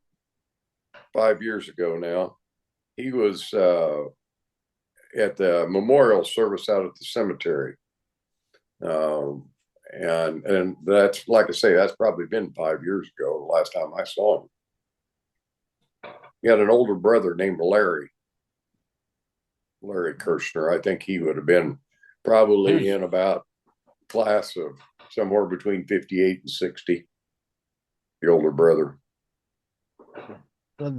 5 years ago now. He was at the memorial service out at the cemetery. And that's, like I say, that's probably been 5 years ago, the last time I saw him. He had an older brother named Larry Kirshner. I think he would have been probably in about class of somewhere between 58 and 60. The older brother. For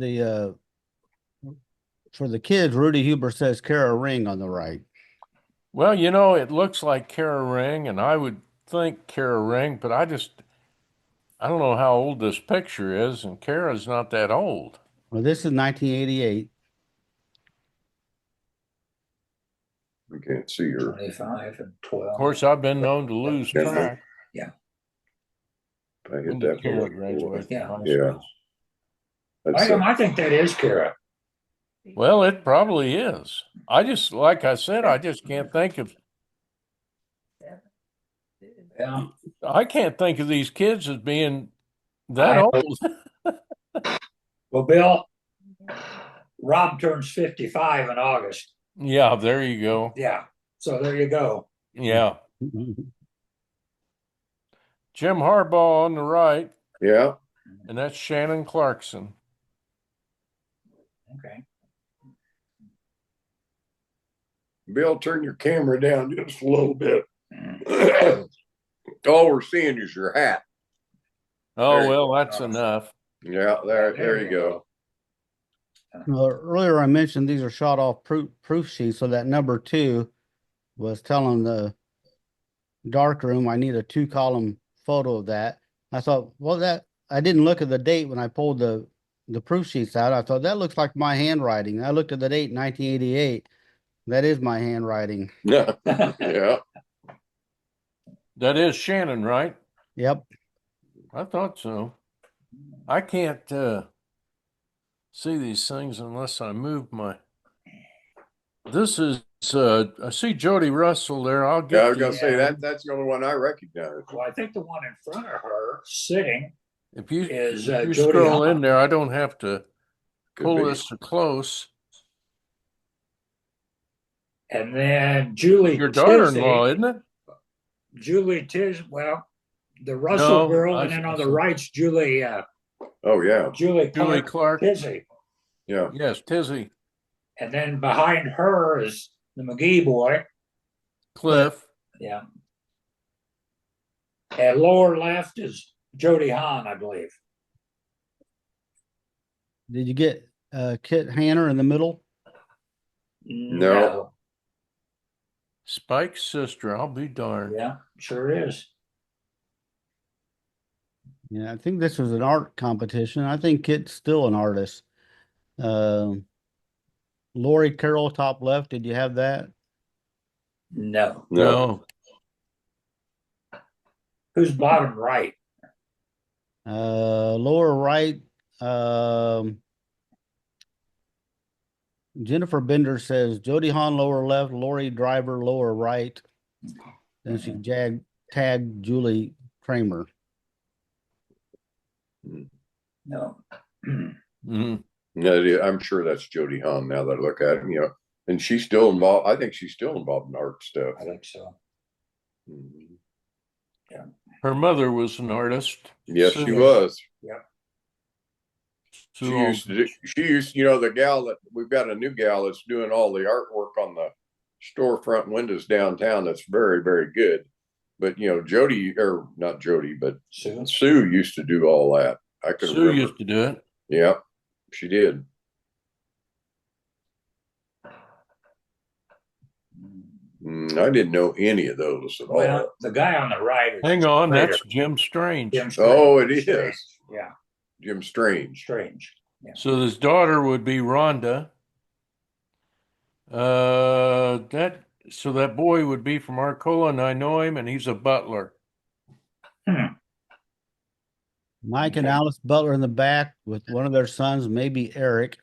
the kids, Rudy Huber says Kara Ring on the right. Well, it looks like Kara Ring, and I would think Kara Ring, but I don't know how old this picture is, and Kara's not that old. Well, this is 1988. We can't see her. 25 and 12. Of course, I've been known to lose track. Yeah. I hit When that did Kara one. graduate from high Yeah. school? I think that is Kara. Well, it probably is. Like I said, I just can't think of. Yeah. I can't think of these kids as being that old. Well, Bill, Rob turns 55 in August. Yeah, there you go. Yeah. So there you go. Yeah. Jim Harbaugh on the right. Yeah. And that's Shannon Clarkson. Okay. Bill, turn your camera down just a little bit. All we're seeing is your hat. Oh, well, that's enough. Yeah, there you go. Well, earlier I mentioned these are shot off proof sheets, so that number 2 was telling the darkroom I need a 2-column photo of that. I thought, well, I didn't look at the date when I pulled the proof sheets out. I thought that looks like my handwriting. I looked at the date, 1988. That is my handwriting. Yeah. Yeah. That is Shannon, right? Yep. I thought so. I can't see these things unless I move my. This is I see Jody Russell there. I'll get. Yeah, I was gonna say that's the only one I recognize. Well, I think the one in front of her sitting If you Jody scroll Hahn. in there, I don't have to pull this so close. And then Julie Your daughter-in-law, Tisney. isn't it? Julie the Russell girl, and then on the right's Julie. Oh yeah, Julie Clark. Tizzy. Yeah. Yes, Tizzy. And then behind her is the McGee boy, Cliff. Yeah. And lower left is Jody Hahn, I believe. Did you get Kit Hanner in the middle? No. Spike's sister, I'll be darned. Yeah, sure is. Yeah, I think this was an art competition. I think Kit's still an artist. Lori Carroll, top left. Did you have that? No. Who's bottom right? Lower right. Jennifer Bender says Jody Hahn lower left, Lori Driver lower right. Then she tagged Julie Kramer. No. Mm-hmm. Yeah, I'm sure that's Jody Hahn now that I look at it, and she's still involved. I think she's still involved in art stuff. I think so. Mm-hmm. Yeah. Her mother was an artist. Yes, Sue- she was. Yep. Sue She used to do, the gal that we've got a new gal that's doing all the artwork on the storefront windows downtown. That's very, very good. But Jody, or not Jody, but Sue used to do all that. I can Sue remember. used to do it. Yeah, she did. I didn't know any of those at all. The guy on the right is Hang on, that's Jim Strange. Oh, it is. Strange. Yeah. Jim Strange. Yeah. So his daughter would be Rhonda. So that boy would be from Arcola, and I know him, and he's a butler. Mike and Alice Butler in the back with one of their sons, maybe Eric.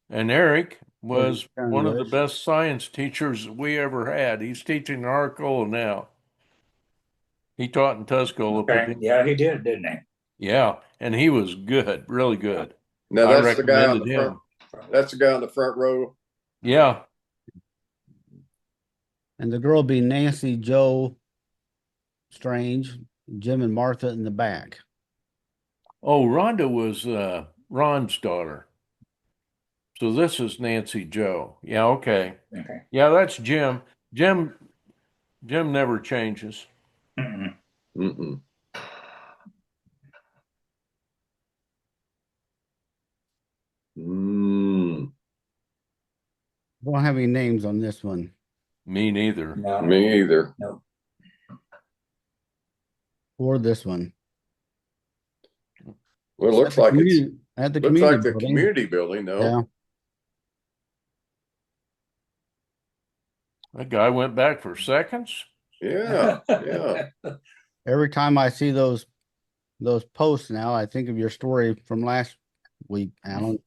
And Eric was one of the English. best science teachers we ever had. He's teaching in Arcola now. He taught in Tuscola. Okay. Yeah, he did, didn't he? Yeah, and he was good, really good. Now I that's the guy on the recommended front. That's the guy on the front row. Yeah. And the girl will be Nancy Joe Strange, Jim and Martha in the back. Oh, Rhonda was Ron's daughter. So this is Nancy Joe. Yeah, okay. Okay. Yeah, that's Jim. Jim never changes. Mm-mm. Mm-mm. Don't have any names on this one. Me neither. No. Me either. No. Or this one. Well, it looks like it's at the looks like the building. community building, though. Yeah. That guy went back for seconds. Yeah. Yeah. Every time I see those posts now, I think of your story from last week, Alan.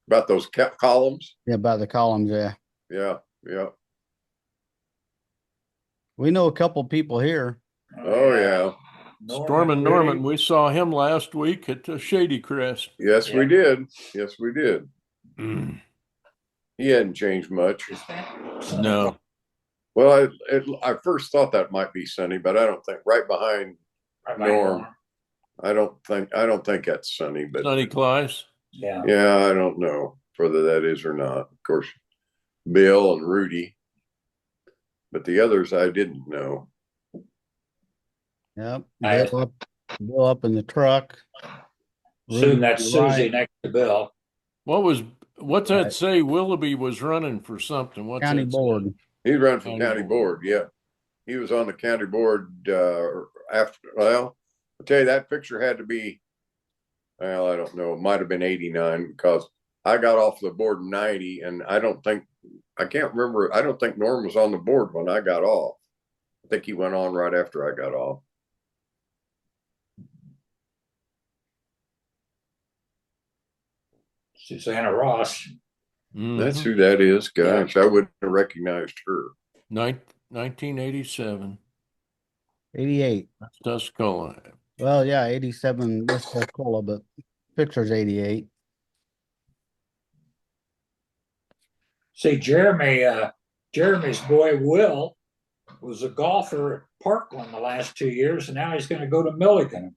About those columns. Yeah, about the columns. Yeah. Yeah. Yeah. We know a couple people here. Oh yeah. Storm and Norman, we saw him last week at Shady Crest. Yes, we did. Yes, we did. Mm. He hadn't changed much. No. Well, I first thought that might be Sonny, but I don't think right behind Norm. I don't think that's Sonny, but Sonny Clise. Yeah. Yeah, I don't know whether that is or not. Of course, Bill and Rudy, but the others I didn't know. Yep. Bill up in the truck. Soon that's Susie next to Bill. What's that say? Willoughby was running for something. What's County that board. say? He ran for county board. Yeah, he was on the county board after. Well, I'll tell you that picture had to be. Well, I don't know. It might have been 89 because I got off the board in 90, and I can't remember. I don't think Norm was on the board when I got off. I think he went on right after I got off. Susanna Ross. Mm-hmm. That's who that is. Gosh, I wouldn't have recognized her. 1987. 88. That's Tuscola. Well, yeah, 87. That's Tuscola, but picture's 88. See, Jeremy's boy Will was a golfer at Parkland the last 2 years, and now he's going to go to Milliken.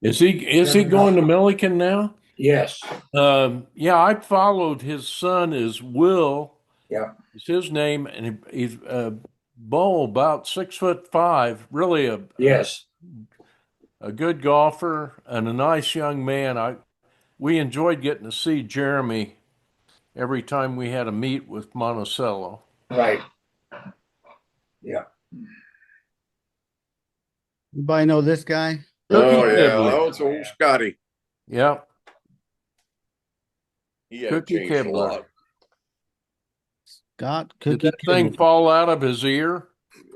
Is he going to Milliken now? Yes. Yeah, I followed his son is Will. Yeah. It's his name, and he's a bull about 6'5", really a good golfer and a nice young man. We enjoyed getting to see Jeremy every time we had a meet with Monticello. Right. Yeah. Anybody know this guy? Oh yeah, it's old Scotty. Yeah. He had changed a lot. Scott Did that thing fall out of his ear?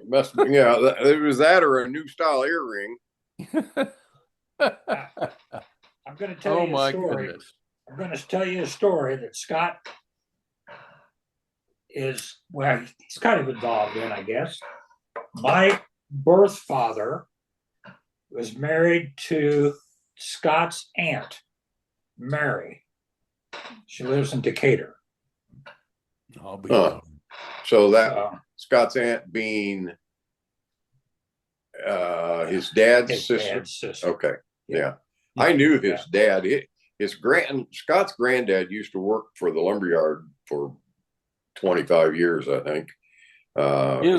Must be, yeah. It was that or a new style earring. I'm going to tell you a story. Goodness. I'm going to tell you a story that Scott is, well, he's kind of involved in, I guess. My birth father was married to Scott's aunt, Mary. She lives in Decatur. I'll be So that Scott's aunt being His dad's His sister. dad's sister. Okay, yeah. Yeah. I knew his dad. Scott's granddad used to work for the lumberyard for 25 years, I think.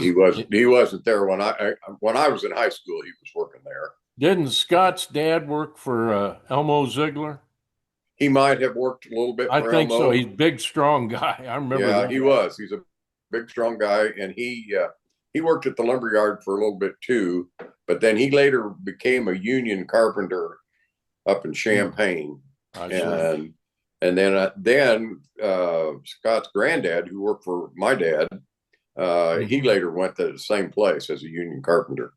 He wasn't there when I was in high school. He was working there. Didn't Scott's dad work for Elmo Ziegler? He might have worked a little bit I for think Elmo. so. He's a big, strong guy. I remember Yeah, that. he was. He's a big, strong guy, and he worked at the lumberyard for a little bit too. But then he later became a union carpenter up in Champaign, I see. and then Scott's granddad, who worked for my dad, he later went to the same place as a union carpenter.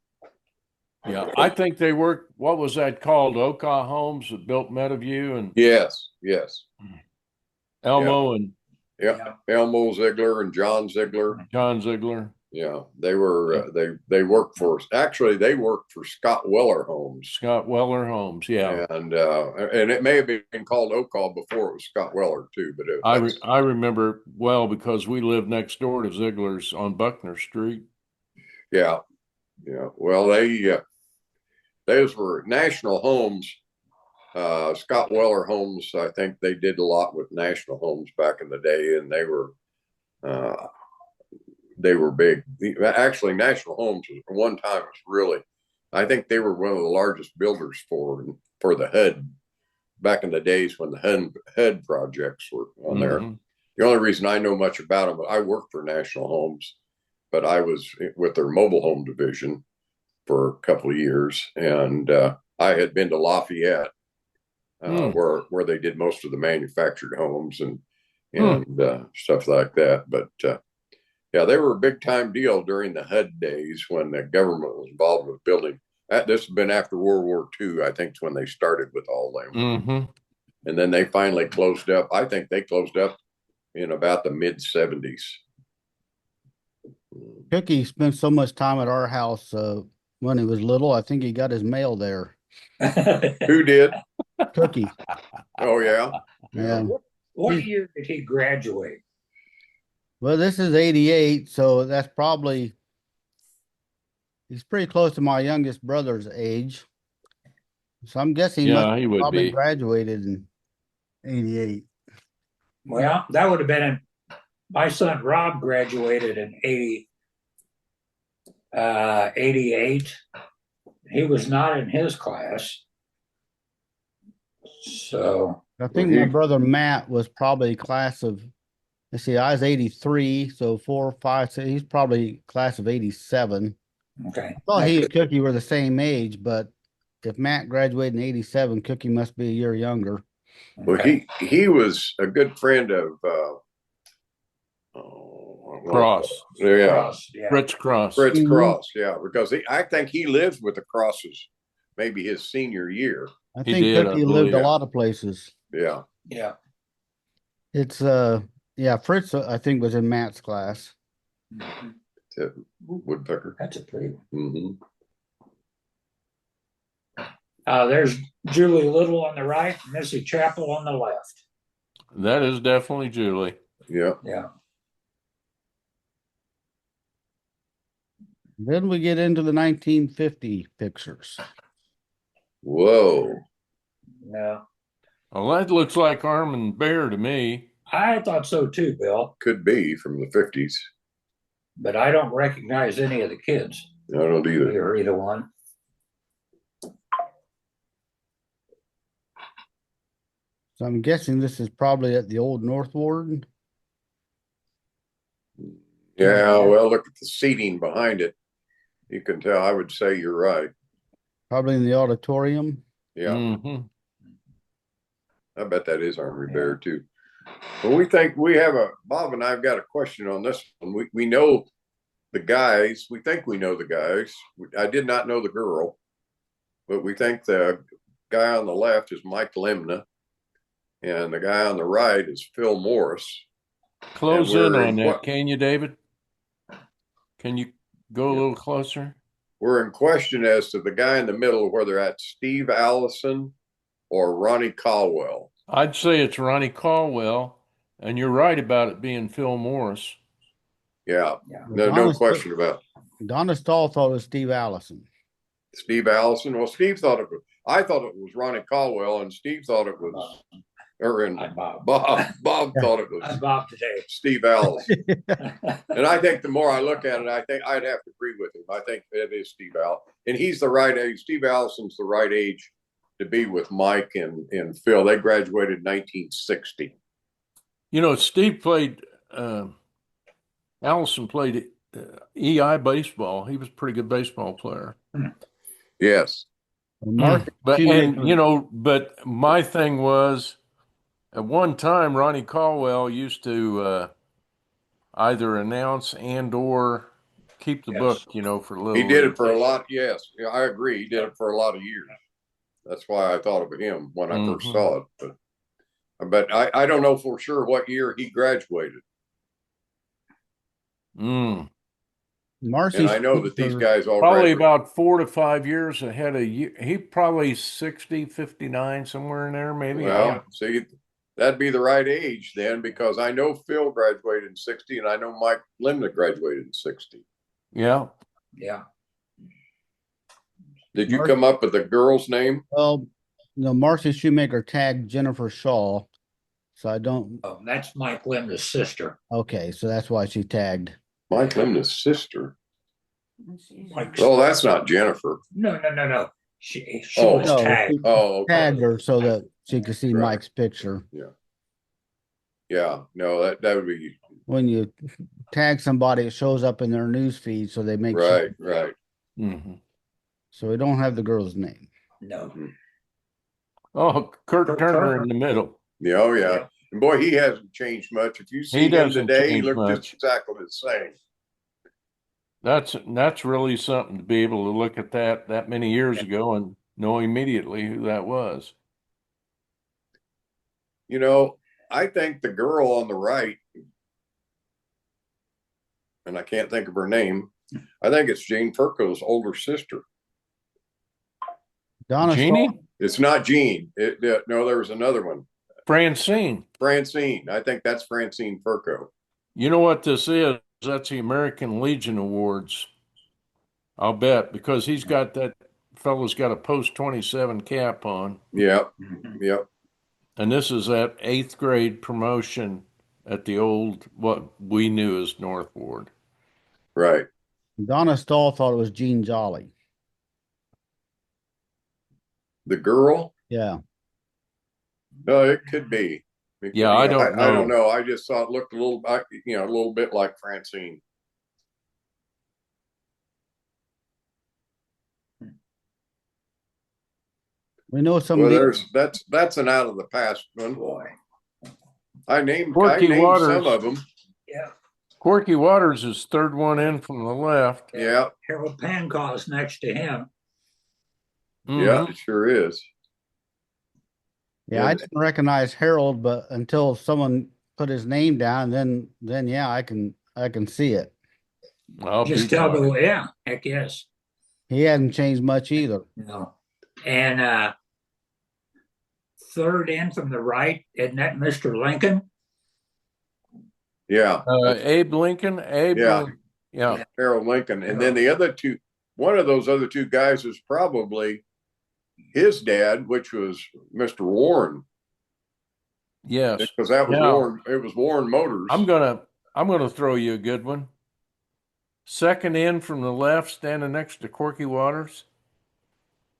Yeah, I think they worked. What was that called? Oka Homes that built Meadowview and Yes, Elmo and Elmo Ziegler and John Ziegler. John Ziegler. Yeah, they were they worked for they worked for Scott Weller Homes. Scott Weller Homes, yeah. And it may have been called Oka before it was Scott Weller too, but I remember well because we lived next door to Ziegler's on Buckner Street. Yeah. Well, those were National Homes. Scott Weller Homes, I think they did a lot with National Homes back in the day, and they were big. Actually, National Homes one time was really, I think they were one of the largest builders for the HUD back in the days when the HUD projects were on there. The only reason I know much about them, I worked for National Homes, but I was with their mobile home division for a couple of years, and I had been to Lafayette, where they did most of the manufactured homes and stuff like that. But they were a big time deal during the HUD days when the government was involved with building. This has been after World War II, I think, is when they started with all them. And then they finally closed up. I think they closed up in about the mid 70s. Cookie spent so much time at our house when he was little. I think he got his mail there. Who did? Cookie. Oh, yeah. Yeah. What year did he graduate? Well, this is 88, so that's probably, he's pretty close to my youngest brother's age. So I'm guessing he would probably be. graduated in 88. Well, that would have been my son Rob graduated in 88. He was not in his class. So I think my brother Matt was probably class of, let's see, I was 83, so 4, 5, 6, he's probably class of 87. Okay. I thought he and Cookie were the same age, but if Matt graduated in 87, Cookie must be a year younger. Well, he was a good friend of Cross. Yeah. Fritz Cross. Fritz Cross, yeah, because I think he lived with the Crosses maybe his senior year. I think Cookie lived a lot of places. Yeah. It's Fritz I think was in Matt's class. Woodpecker. That's a pretty one. Mm-hmm. There's Julie Little on the right, Missy Chapel on the left. That is definitely Julie. Yeah. Then we get into the 1950 pictures. Whoa. Yeah. Well, that looks like Armin Bear to me. I thought so too, Bill. Could be from the 50s. But I don't recognize any of the kids. I don't either. Either one. So I'm guessing this is probably at the old North Ward. Yeah, well, look at the seating behind it. You can tell. I would say you're right. Probably in the auditorium. Yeah. I bet that is Armory Bear too. Well, Bob and I've got a question on this one. We know the guys. We think we know the guys. I did not know the girl, but we think the guy on the left is Mike Lemna, and the guy on the right is Phil Morris. Close in on that, can you, David? Can you go a little closer? We're in question as to the guy in the middle, whether that's Steve Allison or Ronnie Caldwell. I'd say it's Ronnie Caldwell, and you're right about it being Phil Morris. Yeah. No question about it. Donna Stahl thought it was Steve Allison. Steve Allison. Well, Steve thought it was. I thought it was Ronnie Caldwell, and Steve thought it was. Bob. Bob thought it I'm was Bob today. Steve Allison. And I think the more I look at it, I think I'd have to agree with him. I think it is Steve Allison, and he's the right age. Steve Allison's the right age to be with Mike and Phil. They graduated in 1960. Steve played. Allison played EI baseball. He was a pretty good baseball player. Yes. Mark, But my thing was, at one time, Ronnie Caldwell used to either announce and or keep the book, for Little He did League. it for a lot. Yes, yeah, I agree. He did it for a lot of years. That's why I thought of him when I first saw it. But I don't know for sure what year he graduated. Marcy, And I know that these guys all probably graduated. about 4 to 5 years ahead of you. He probably 60, 59, somewhere in there, maybe. Well, see, that'd be the right age then, because I know Phil graduated in 60 and I know Mike Limnick graduated in 60. Yeah. Yeah. Did you come up with the girl's name? Well, Marcy Shoemaker tagged Jennifer Shaw, so I don't. Oh, that's Mike Limnick's sister. Okay, so that's why she tagged. Mike Limnick's sister. Mike's, Oh, that's not Jennifer. No. She was tagged. Okay. Tagged her so that she could see Mike's picture. Yeah. No, that would be when you tag somebody, it shows up in their news feed, so they make right. So we don't have the girl's name. No. Oh, Kurt Turner in the middle. Yeah, oh yeah. And boy, he hasn't changed much. If you see him today, he looked just exactly the same. That's really something to be able to look at that many years ago and know immediately who that was. I think the girl on the right, and I can't think of her name, I think it's Jane Furco's older sister. Donna Jeannie? Stahl? It's not Jean. No, there was another one. Francine. I think that's Francine Furco. You know what this is? That's the American Legion Awards. I'll bet, because that fellow's got a post 27 cap on. Yep. And this is that 8th grade promotion at the old, what we knew as North Ward. Right. Donna Stahl thought it was Jean Jolly. The girl? Yeah. No, it could be. I don't know. I don't know. I just thought it looked a little bit like Francine. We know some. Well, that's an out of the past one. Boy. I named Waters. Some of them. Yeah. Corky Waters is third one in from the left. Yeah. Harold Pancaw is next to him. Yeah, it sure is. Yeah, I didn't recognize Harold, but until someone put his name down, then yeah, I can see it. Just tell the heck yes. He hadn't changed much either. No. And third in from the right, isn't that Mr. Lincoln? Yeah. Abe Lincoln. Yeah. Harold Lincoln. And then the other two, one of those other two guys is probably his dad, which was Mr. Warren. Yes. Because that was Warren. It was Warren Motors. I'm gonna throw you a good one. Second in from the left, standing next to Corky Waters.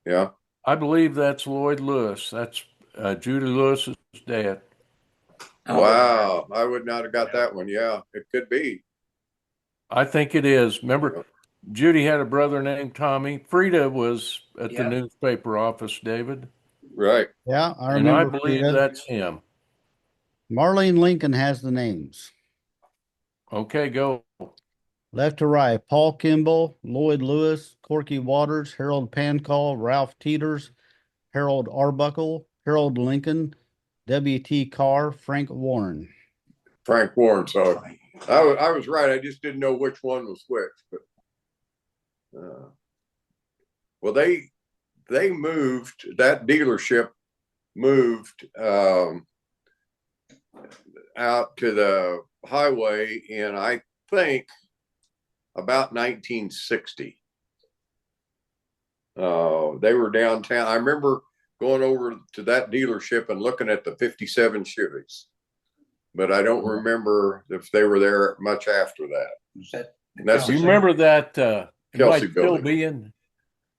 Yeah. I believe that's Lloyd Lewis. That's Judy Lewis's dad. Wow. I would not have got that one. Yeah, it could be. I think it is. Remember, Judy had a brother named Tommy. Frida was at the newspaper office, David. Right. Yeah, I remember. And I believe that's him. Marlene Lincoln has the names. Okay, go. Left to right, Paul Kimball, Lloyd Lewis, Corky Waters, Harold Pancaw, Ralph Teeters, Harold Arbuckle, Harold Lincoln, W.T. Carr, Frank Warren. Frank Warren. So I was right. I just didn't know which one was which. But well, they moved. That dealership moved out to the highway in, I think, about 1960. They were downtown. I remember going over to that dealership and looking at the 57 Chevys, but I don't remember if they were there much after that. Is that That's You remember that it Kelsey might still building. be in.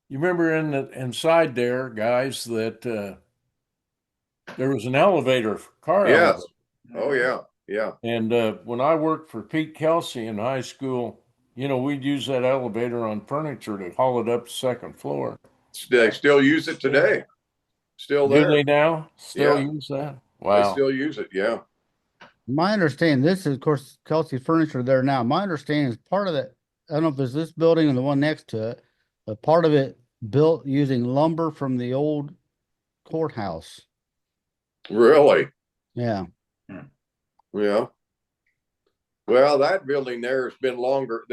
You remember inside there, guys, that there was an elevator, car Yes. elevator. Oh yeah. Yeah. And when I worked for Pete Kelsey in high school, we'd use that elevator on furniture to haul it up the second floor. They still use it today. Still Do there. they now still Yeah. use that? They Wow. still use it. Yeah. My understanding, this is, of course, Kelsey Furniture there now. My understanding is part of that, I don't know if it's this building and the one next to it, but part of it built using lumber from the old courthouse. Really? Yeah. Yeah. Well, that building there has been longer.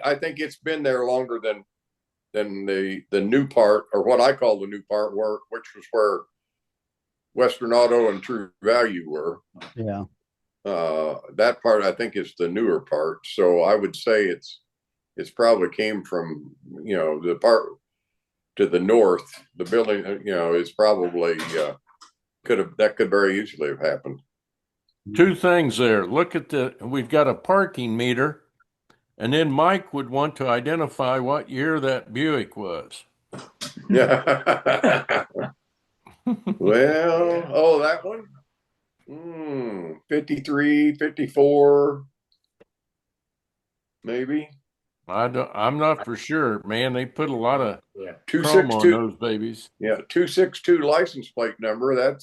I think it's been there longer than the new part, or what I call the new part, which was where Western Auto and True Value were. Yeah. That part I think is the newer part. So I would say it's probably came from the part to the north. The building is probably could very easily have happened. Two things there. Look at we've got a parking meter, and then Mike would want to identify what year that Buick was. Yeah. Well, oh, that one? 53, 54, maybe. I'm not for sure, man. They put a lot of chrome on 262. those babies. Yeah, 262 license plate number. That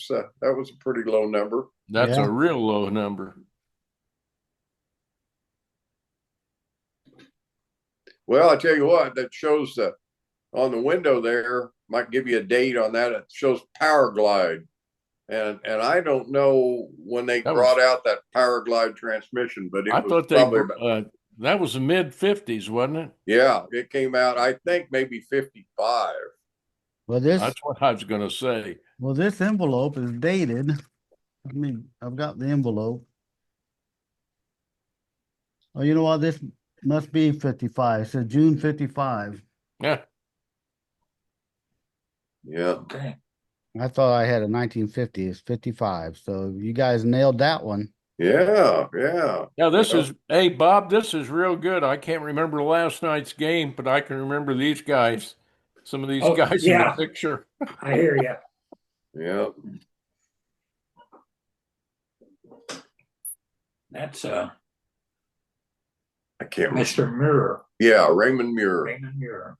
was a pretty low number. That's Yeah. a real low number. Well, I tell you what, that shows on the window there, might give you a date on that. It shows Power Glide. And I don't know when they brought out that Power Glide transmission, but it was probably that was the mid 50s, wasn't it? Yeah, it came out, I think maybe 55. Well, that's what I was going to say. Well, this envelope is dated. I mean, I've got the envelope. Oh, you know what? This must be 55. It says June 55. Yeah. Yeah. Okay. I thought I had a 1950. It's 55. So you guys nailed that one. Yeah. Yeah. Yeah. This is, hey, Bob, this is real good. I can't remember last night's game, but I can remember these guys. Some of these guys in the picture. I hear you. Yeah. That's I can't remember. Mr. Muir. Yeah, Raymond Muir. Raymond Muir.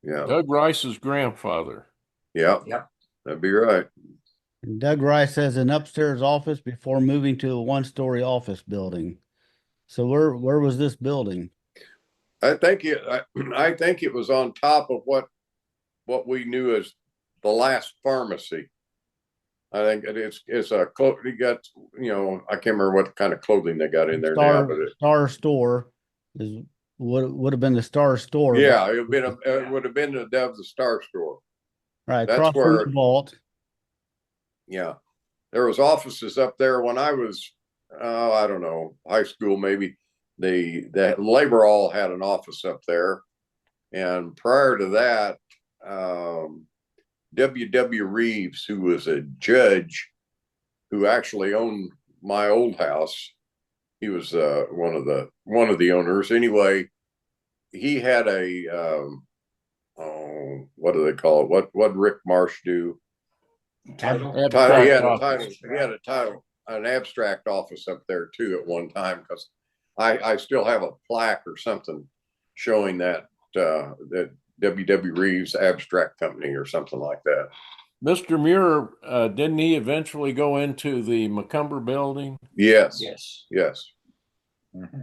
Yeah. Doug Rice's grandfather. Yeah. Yep. That'd be right. And Doug Rice has an upstairs office before moving to a one-story office building. So where was this building? I think it was on top of what we knew as the last pharmacy. I think it's a you got I can't remember what kind of clothing they got in there now, but Star Store is what would have been the Star Store. Yeah, it would have been the Star Store. Right, that's across where from the vault. Yeah, there was offices up there when I was I don't know, high school maybe. The labor all had an office up there, and prior to that, W.W. Reeves, who was a judge who actually owned my old house, he was one of the owners. Anyway, he had a what do they call it? What did Rick Marsh do? Title. He had a title. He had a title, an abstract office up there too at one time, because I still have a plaque or something showing that that W.W. Reeves Abstract Company or something like that. Mr. Muir, didn't he eventually go into the McCumber building? Yes. Yes. Yes. Mm-hmm.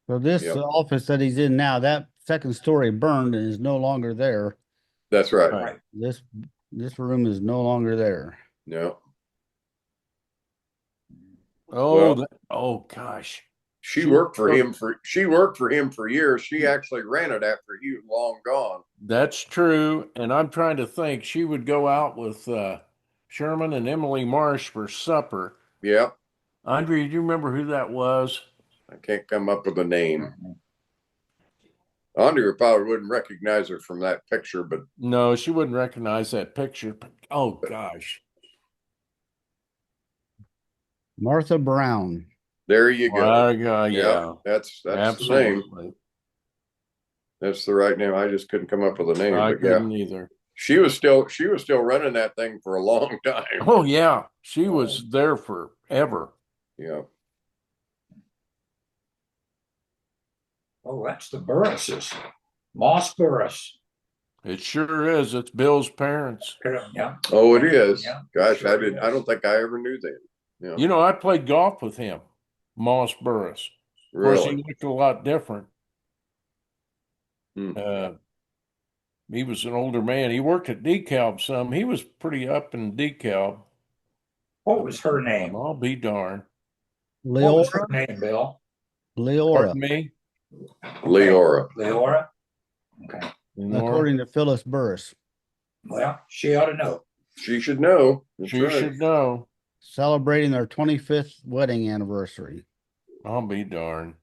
So this office that he's in now, that second story burned and is no longer there. That's right. This room is no longer there. No. Oh gosh. She worked for him for years. She actually ran it after he was long gone. That's true. And I'm trying to think. She would go out with Sherman and Emily Marsh for supper. Yep. Andre, do you remember who that was? I can't come up with a name. Andrea probably wouldn't recognize her from that picture, but No, she wouldn't recognize that picture. But, oh gosh. Martha Brown. there you go. Yeah, That's the name. absolutely. That's the right name. I just couldn't come up with a name. I But couldn't either. she was still running that thing for a long time. Oh yeah, she was there forever. Yeah. Oh, that's the Burrises. Moss Burris. It sure is. It's Bill's parents. Yeah. Oh, it is. Yeah, Gosh, sure I don't think I ever knew that. Yeah. You know, I played golf with him, Moss Burris. Of course, he Really? looked a lot different. Hmm. He was an older man. He worked at DeKalb some. He was pretty up in DeKalb. What was her name? I'll be darned. What was her Leora. name, Bill? Leora. Pardon me? Leora. Leora? Okay. According to Phyllis Burris. Well, she ought to know. She should know. That's She right. should know. Celebrating their 25th wedding anniversary. I'll be darned.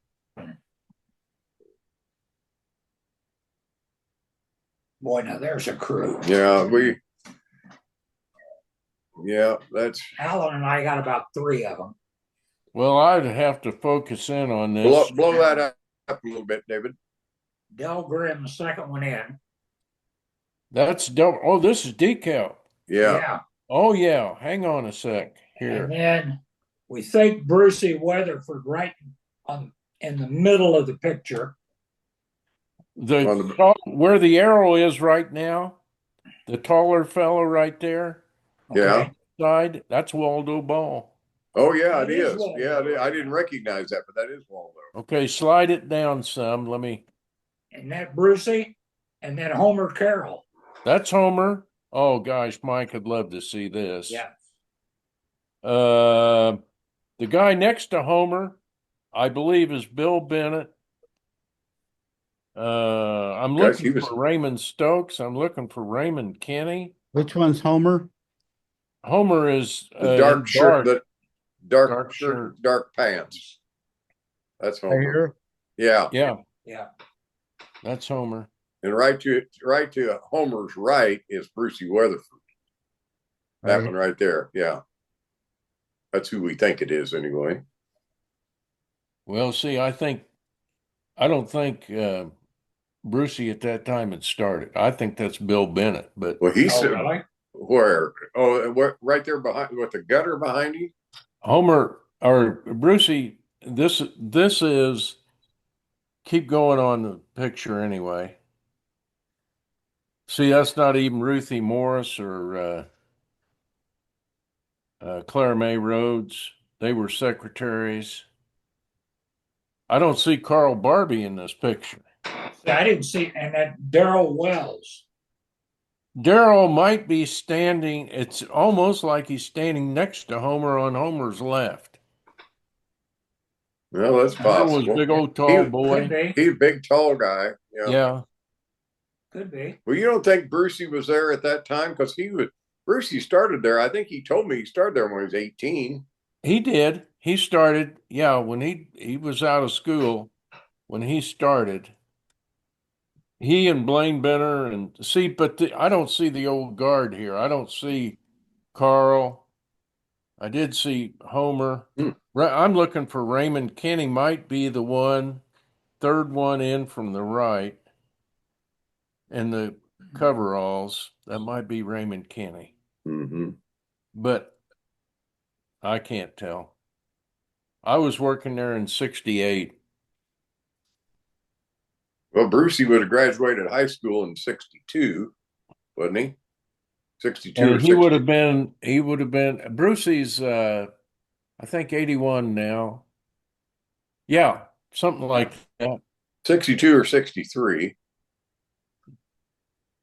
Boy, now there's a crew. Yeah, that's Alan and I got about 3 of them. Well, I'd have to focus in on this. blow that up a little bit, David. Del Grimm, the second one in. That's double. Oh, this is DeKalb. Yeah. Oh yeah. Hang on a sec And here. then we think Brucey Weatherford right in the middle of the picture. Where the arrow is right now, the taller fellow right there. Yeah. Side. That's Waldo Ball. Oh yeah, That it is is. Waldo. Yeah, I didn't recognize that, but that is Waldo. Okay, slide it down some. Let me. And that Brucey, and then Homer Carroll. That's Homer. Oh gosh, Mike would love to see this. Yeah. The guy next to Homer, I believe, is Bill Bennett. I'm looking for Raymond Stokes. I'm looking for Raymond Kenny. Which one's Homer? Homer is The dark shirt, dark shirt, dark pants. That's Right Homer. here. Yeah. Yeah. That's Homer. And right to Homer's right is Brucey Weatherford. That one right there. Yeah. That's who we think it is anyway. Well, see, I don't think Brucey at that time had started. I think that's Bill Bennett. But Well, he said Really? where? Oh, right there behind with the gutter behind you. Homer or Brucey, this is keep going on the picture anyway. See, that's not even Ruthie Morris or Clara May Rhodes. They were secretaries. I don't see Carl Barbie in this picture. I didn't see, and that Daryl Wells. Darrell might be standing, it's almost like he's standing next to Homer on Homer's left. Well, that's possible. That was big old tall boy. Could be. He's a big tall guy. Yeah. Could be. Well, you don't think Brucey was there at that time? Because Brucey started there. I think he told me he started there when he was 18. He did. He started, when he was out of school when he started. He and Blaine Benner I don't see the old guard here. I don't see Carl. I did see Homer. I'm looking for Raymond Kenny. Might be the third one in from the right. And the coveralls, that might be Raymond Kenny. Mm-hmm. But I can't tell. I was working there in 68. Well, Brucey would have graduated high school in 62, wasn't he? 62 And or he 60. would have been Brucey's I think 81 now. Yeah, something like that. 62 or 63.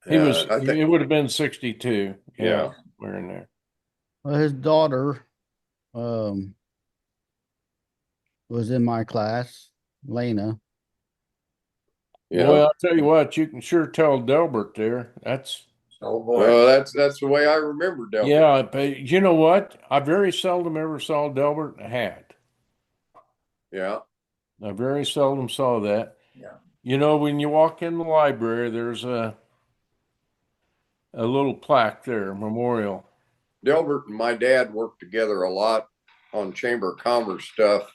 It would have been 62. Yeah. We're in there. Well, his daughter was in my class, Lena. Yeah. Well, I'll tell you what, you can sure tell Delbert there. That's Oh boy. Well, that's the way I remember Delbert. Yeah, but you know what? I very seldom ever saw Delbert in a hat. Yeah. I very seldom saw that. Yeah. You know, when you walk in the library, there's a little plaque there, memorial. Delbert and my dad worked together a lot on Chamber of Commerce stuff,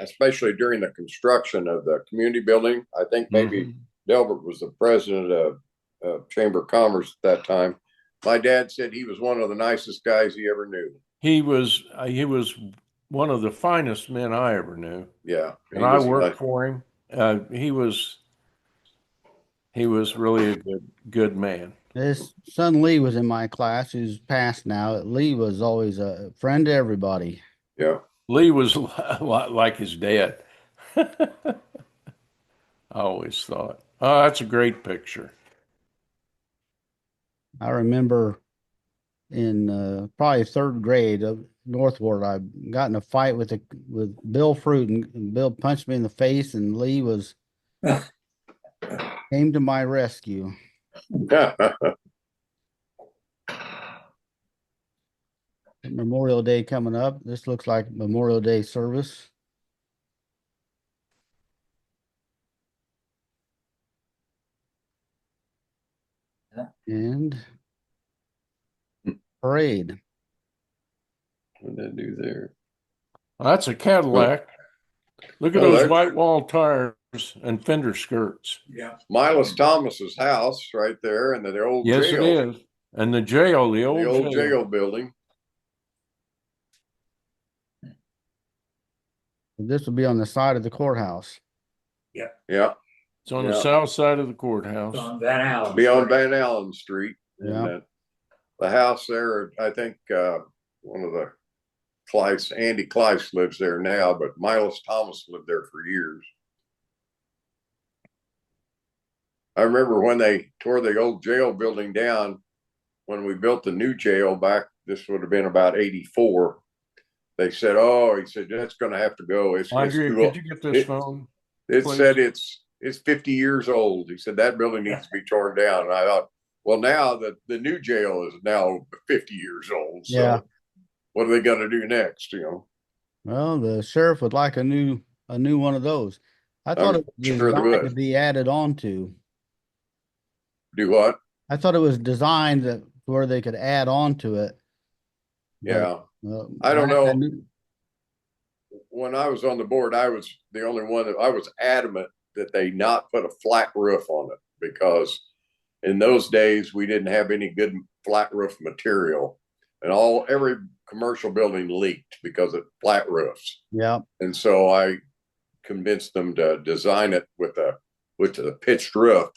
especially during the construction of the community building. I think maybe Delbert was the president of Chamber of Commerce at that time. My dad said he was one of the nicest guys he ever knew. He was one of the finest men I ever knew. Yeah, and I worked for him. He was really a good man. His son Lee was in my class, who's passed now. Lee was always a friend to everybody. Yeah. Lee was a lot like his dad. I always thought, oh, that's a great picture. I remember in probably third grade of Northward, I got in a fight with Bill Fruit, and Bill punched me in the face, and Lee came to my rescue. Memorial Day coming up. This looks like Memorial Day service. And parade. What did I do there? That's a Cadillac. Look at those white wall tires and fender skirts. Yeah. Miles Thomas's house right there, and the old Yes, jail. it is. And the jail, the old jail building. This will be on the side of the courthouse. Yeah. Yeah. It's on the south side of the courthouse. It's on Van Allen. Be on Van Allen Street. Yeah. And the house there, I think one of the Clyce, Andy Clyce lives there now, but Miles Thomas lived there for years. I remember when they tore the old jail building down, when we built the new jail back, this would have been about 84. They said, oh, he said, that's going to have to go. Andrea, could you get this phone? It please? said it's 50 years old. He said that building needs to be torn down. And I thought, well, now the new jail is now 50 years old. So yeah. What are they going to do next? Well, the sheriff would like a new one of those. I thought it was designed to be added on to. Do what? I thought it was designed where they could add on to it. Yeah. I don't know. When I was on the board, I was the only one that I was adamant that they not put a flat roof on it, because in those days we didn't have any good flat roof material, and every commercial building leaked because of flat roofs. Yeah. And so I convinced them to design it with a pitched roof.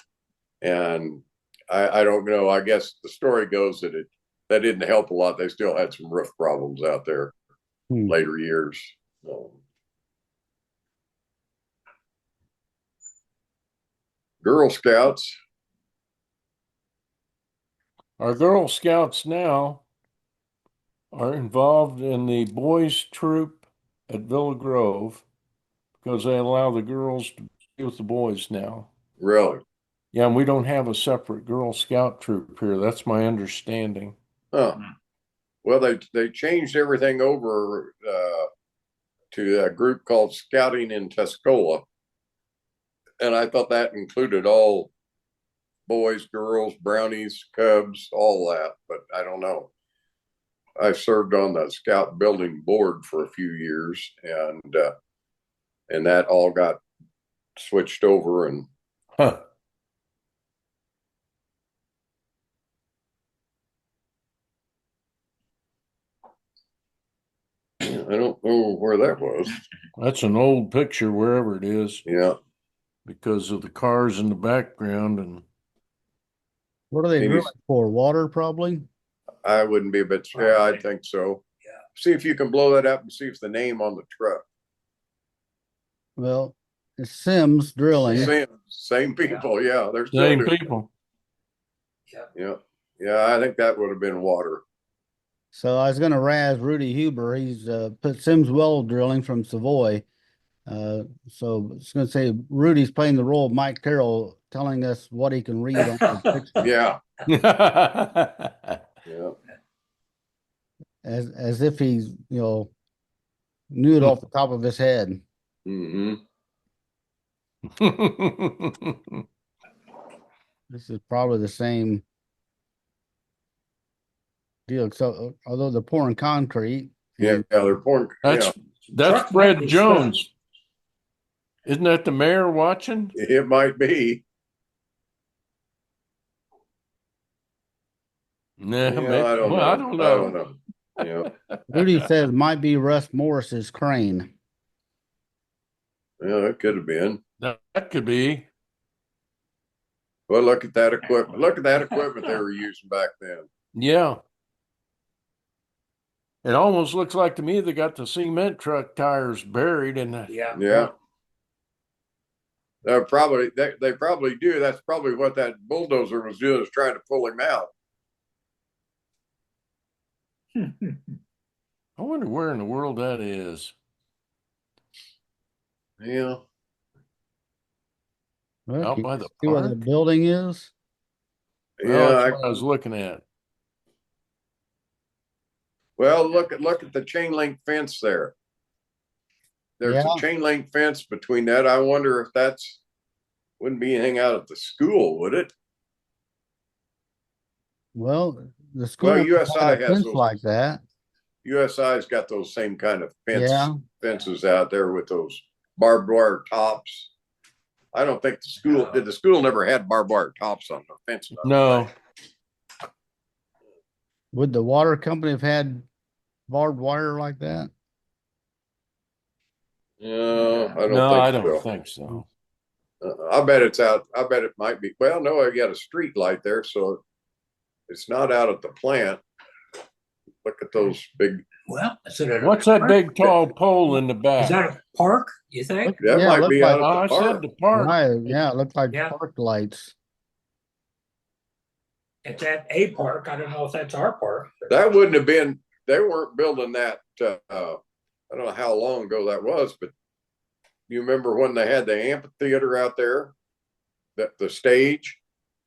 And I don't know. I guess the story goes that that didn't help a lot. They still had some roof problems out there later years. Girl Scouts. Our Girl Scouts now are involved in the boys troop at Villa Grove because they allow the girls to be with the boys now. Really? Yeah, and we don't have a separate Girl Scout troop here. That's my understanding. Huh. Well, they changed everything over to a group called Scouting in Tuscola. And I thought that included all boys, girls, brownies, cubs, all that. But I don't know. I served on the Scout building board for a few years, and that all got switched over. And I don't know where that was. That's an old picture, wherever it is. Yeah. Because of the cars in the background. And what are they drilling for? Water, probably? I wouldn't be, but yeah, I think so. Yeah. See if you can blow that up and see if the name on the truck. Well, it's Sims Drilling. Same people. Yeah. They're same people. Yeah. Yeah. I think that would have been water. So I was going to razz Rudy Huber. He's put Sims Well Drilling from Savoy. So it's going to say Rudy's playing the role of Mike Carroll, telling us what he can read on the picture. Yeah. Yeah. As if he's, knew it off the top of his head. Mm-hmm. This is probably the same deal. So, although they're pouring concrete, Yeah, and they're pouring. That's Truck might Fred be Jones. Isn't that the mayor watching? It might be. Nah, I don't well, know. I don't know. Rudy says might be Russ Morris's crane. Yeah, it could have been. That could be. Well, look at that equipment. Look at that equipment they were using back then. Yeah. It almost looks like to me they got the cement truck tires buried in the. Yeah. Yeah. They probably do. That's probably what that bulldozer was doing, is trying to pull him out. I wonder where in the world that is. Yeah. Well, Out can by you the see where park? that building is? Well, that's Yeah. what I was looking at. Well, look at the chain link fence there. There's Yeah. a chain link fence between that. I wonder if that's wouldn't be anything out at the school, would it? Well, the Well, school had USI a has fence those. like that. USI's got those same kind of Yeah. fences out there with those barbed wire tops. I don't think the school never had barbed wire tops on the fence. No. Would the water company have had barbed wire like that? No, I don't No, think I don't so. think so. I bet it's out. I bet it might be. Well, no, I got a street light there, so it's not out at the plant. Look at those big. Well, is it What's that big tall pole in the back? Is that a park, you think? That Yeah, might look be like- out Oh, at I the said park. the park. Right. Yeah, it looked like Yeah. park lights. It's at a park. I don't know if that's our park. That wouldn't have been. They weren't building that. I don't know how long ago that was, but you remember when they had the amphitheater out there, the stage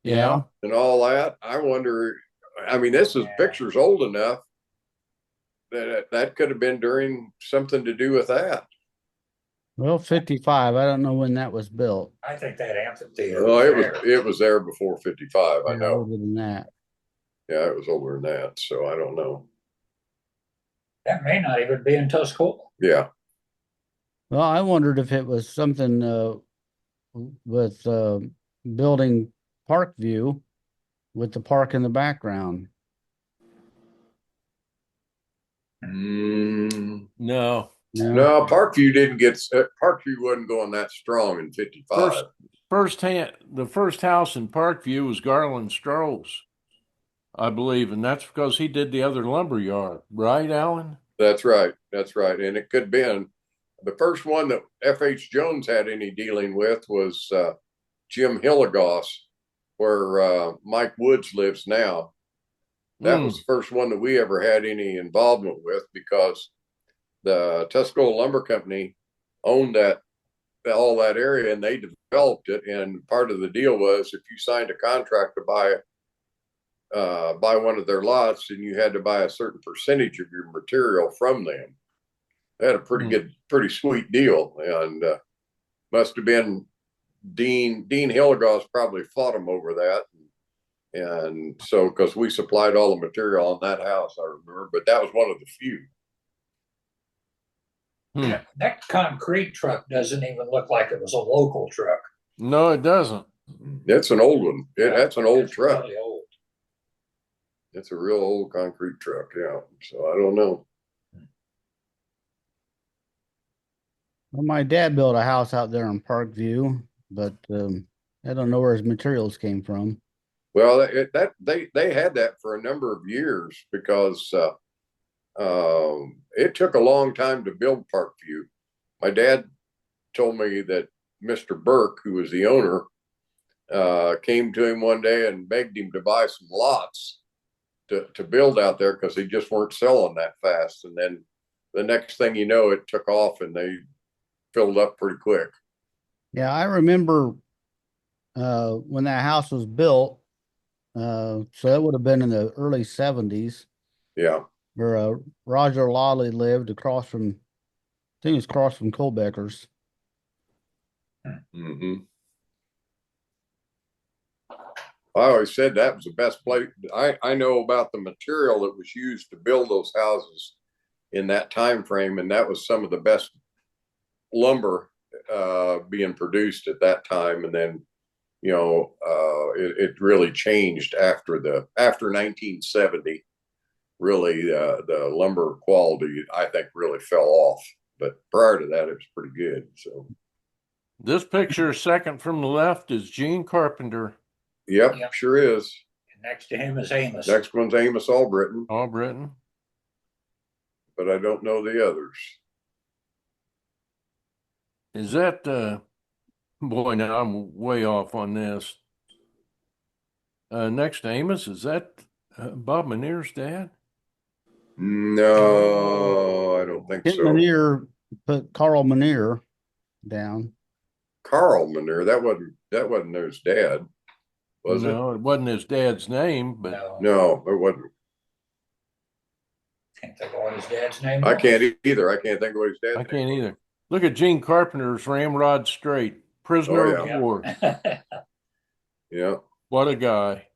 Yeah. and all that. I wonder. I mean, this is pictures old enough that could have been during something to do with that. Well, 55. I don't know when that was built. I think that amphitheater. Well, there. it was there before 55. I Yeah, know. older than that. Yeah, it was older than that. So I don't know. That may not even be in Tuscola. Yeah. Well, I wondered if it was something with building Parkview with the park in the background. Mm, No. Yeah. no, Parkview wasn't going that strong in 55. The first house in Parkview was Garland Stroh's, I believe, and that's because he did the other lumber yard, right, Alan? That's right. That's right. And it could have been the first one that F.H. Jones had any dealing with was Jim Hilligoss, where Mike Woods lives now. That was the first one that we ever had any involvement with, because the Tuscola Lumber Company owned all that area, and they developed it. And part of the deal was, if you signed a contract to buy one of their lots, and you had to buy a certain percentage of your material from them. They had a pretty sweet deal, and must have been Dean Hilligoss probably fought him over that. And so, because we supplied all the material on that house, I remember, but that was one of the few. That concrete truck doesn't even look like it was a local truck. No, it doesn't. That's an old one. That's an old truck. Really old. It's a real old concrete truck. Yeah. So I don't know. Well, my dad built a house out there in Parkview, but I don't know where his materials came from. Well, they had that for a number of years, because it took a long time to build Parkview. My dad told me that Mr. Burke, who was the owner, came to him one day and begged him to buy some lots to build out there, because they just weren't selling that fast. And then the next thing you know, it took off and they filled up pretty quick. Yeah, I remember when that house was built. So that would have been in the early 70s. Yeah. Where Roger Lawley lived across from, I think it was across from Colbecker's. Mm-hmm. I always said that was the best place. I know about the material that was used to build those houses in that time frame, and that was some of the best lumber being produced at that time. And then, it really changed after 1970. Really, the lumber quality, I think, really fell off. But prior to that, it was pretty good. So This picture, second from the left, is Gene Carpenter. Yep, Yep. sure is. And next to him is Amos. Next one's Amos Albritton, Albritton. but I don't know the others. Is that, boy, now I'm way off on this. Next to Amos, is that Bob Michener's dad? No, I don't think Ken so. Michener put Carl Michener down. Carl Michener, that wasn't his dad, was it? No, it wasn't his dad's name, but No, No, it wasn't. can't think of what his dad's name I was. can't either. I can't think of what his dad's I name can't was. either. Look at Gene Carpenter's Ramrod Straight, prisoner Oh, of yeah. war. Yeah, What a guy.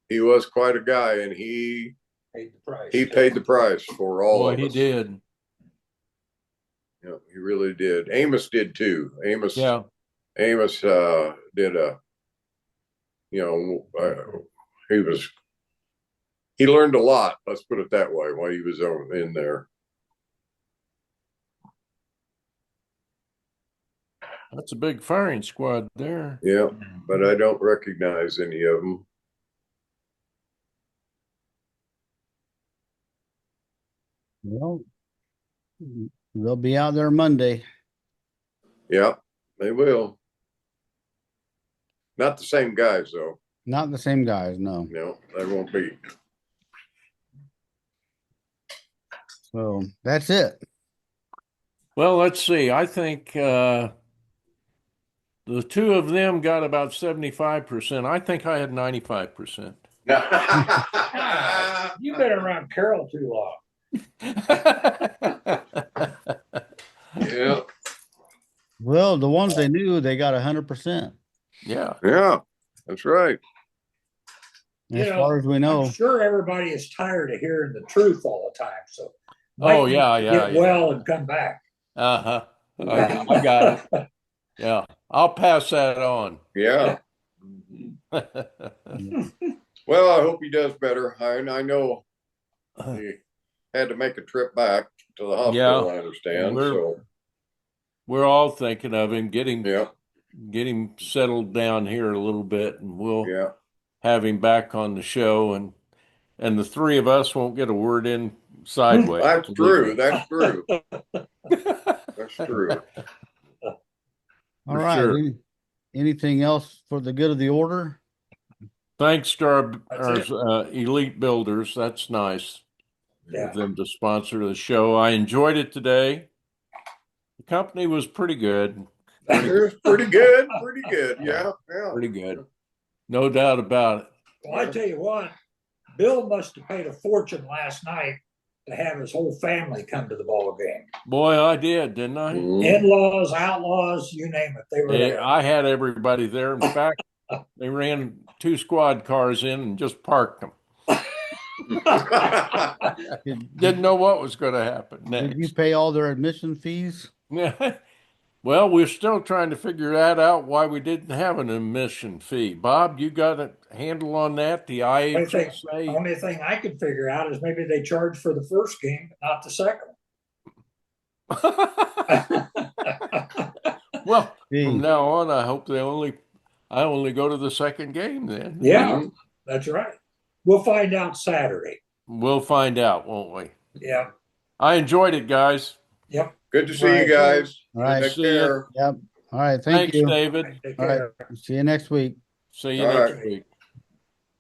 he was quite a guy, and he Paid the price. paid the price for all Boy, of he us. did. Yeah, he really did. Amos did too. Amos Yeah. did he learned a lot. Let's put it that way while he was in there. That's a big firing squad there. Yeah, but I don't recognize any of them. Well, they'll be out there Monday. Yeah, they will. Not the same guys though. Not the same guys, no. No, they won't be. So that's it. Well, let's see. I think the two of them got about 75%. I think I had 95%. You've been around Carol too long. Yeah, Well, the ones they knew, they got 100%. Yeah. yeah, that's right. As far as we know. I'm sure everybody is tired of hearing the truth all the time. So, Oh, might yeah, need to yeah, get yeah. well and come back. Uh-huh. I got it. Yeah. I'll pass that on. Yeah. Well, I hope he does better. I know he had to make a trip back to the hospital. Yeah. I understand. We're all thinking of him, get him settled down here a little bit, and we'll have him back on the show, and the three of us won't get a word in sideways. That's true. That's true. That's true. All right. Sure. Anything else for the good of the order? Thanks to our elite builders. That's nice of them to sponsor the show. I enjoyed it today. The company was pretty good. Pretty good. Pretty good. Yeah. Pretty good. No doubt about it. Well, I tell you what, Bill must have paid a fortune last night to have his whole family come to the ball game. Boy, I did, didn't I? In-laws, outlaws, you name it. They were there. I had everybody there. In fact, they ran 2 squad cars in and just parked them. Didn't know what was going to happen next. Did you pay all their admission fees? Well, we're still trying to figure that out, why we didn't have an admission fee. Bob, you got a handle on that? The IHSA? Only thing I could figure out is maybe they charge for the first game, but not the second. Well, from now on, I hope I only go to the second game then. Yeah, that's right. We'll find out Saturday. We'll find out, won't we? Yeah. I enjoyed it, guys. Yep. Good to see you guys. All right. Take care. Yep. All right. Thanks, you. David. Take All care. right. See you next week. See you All next right. week.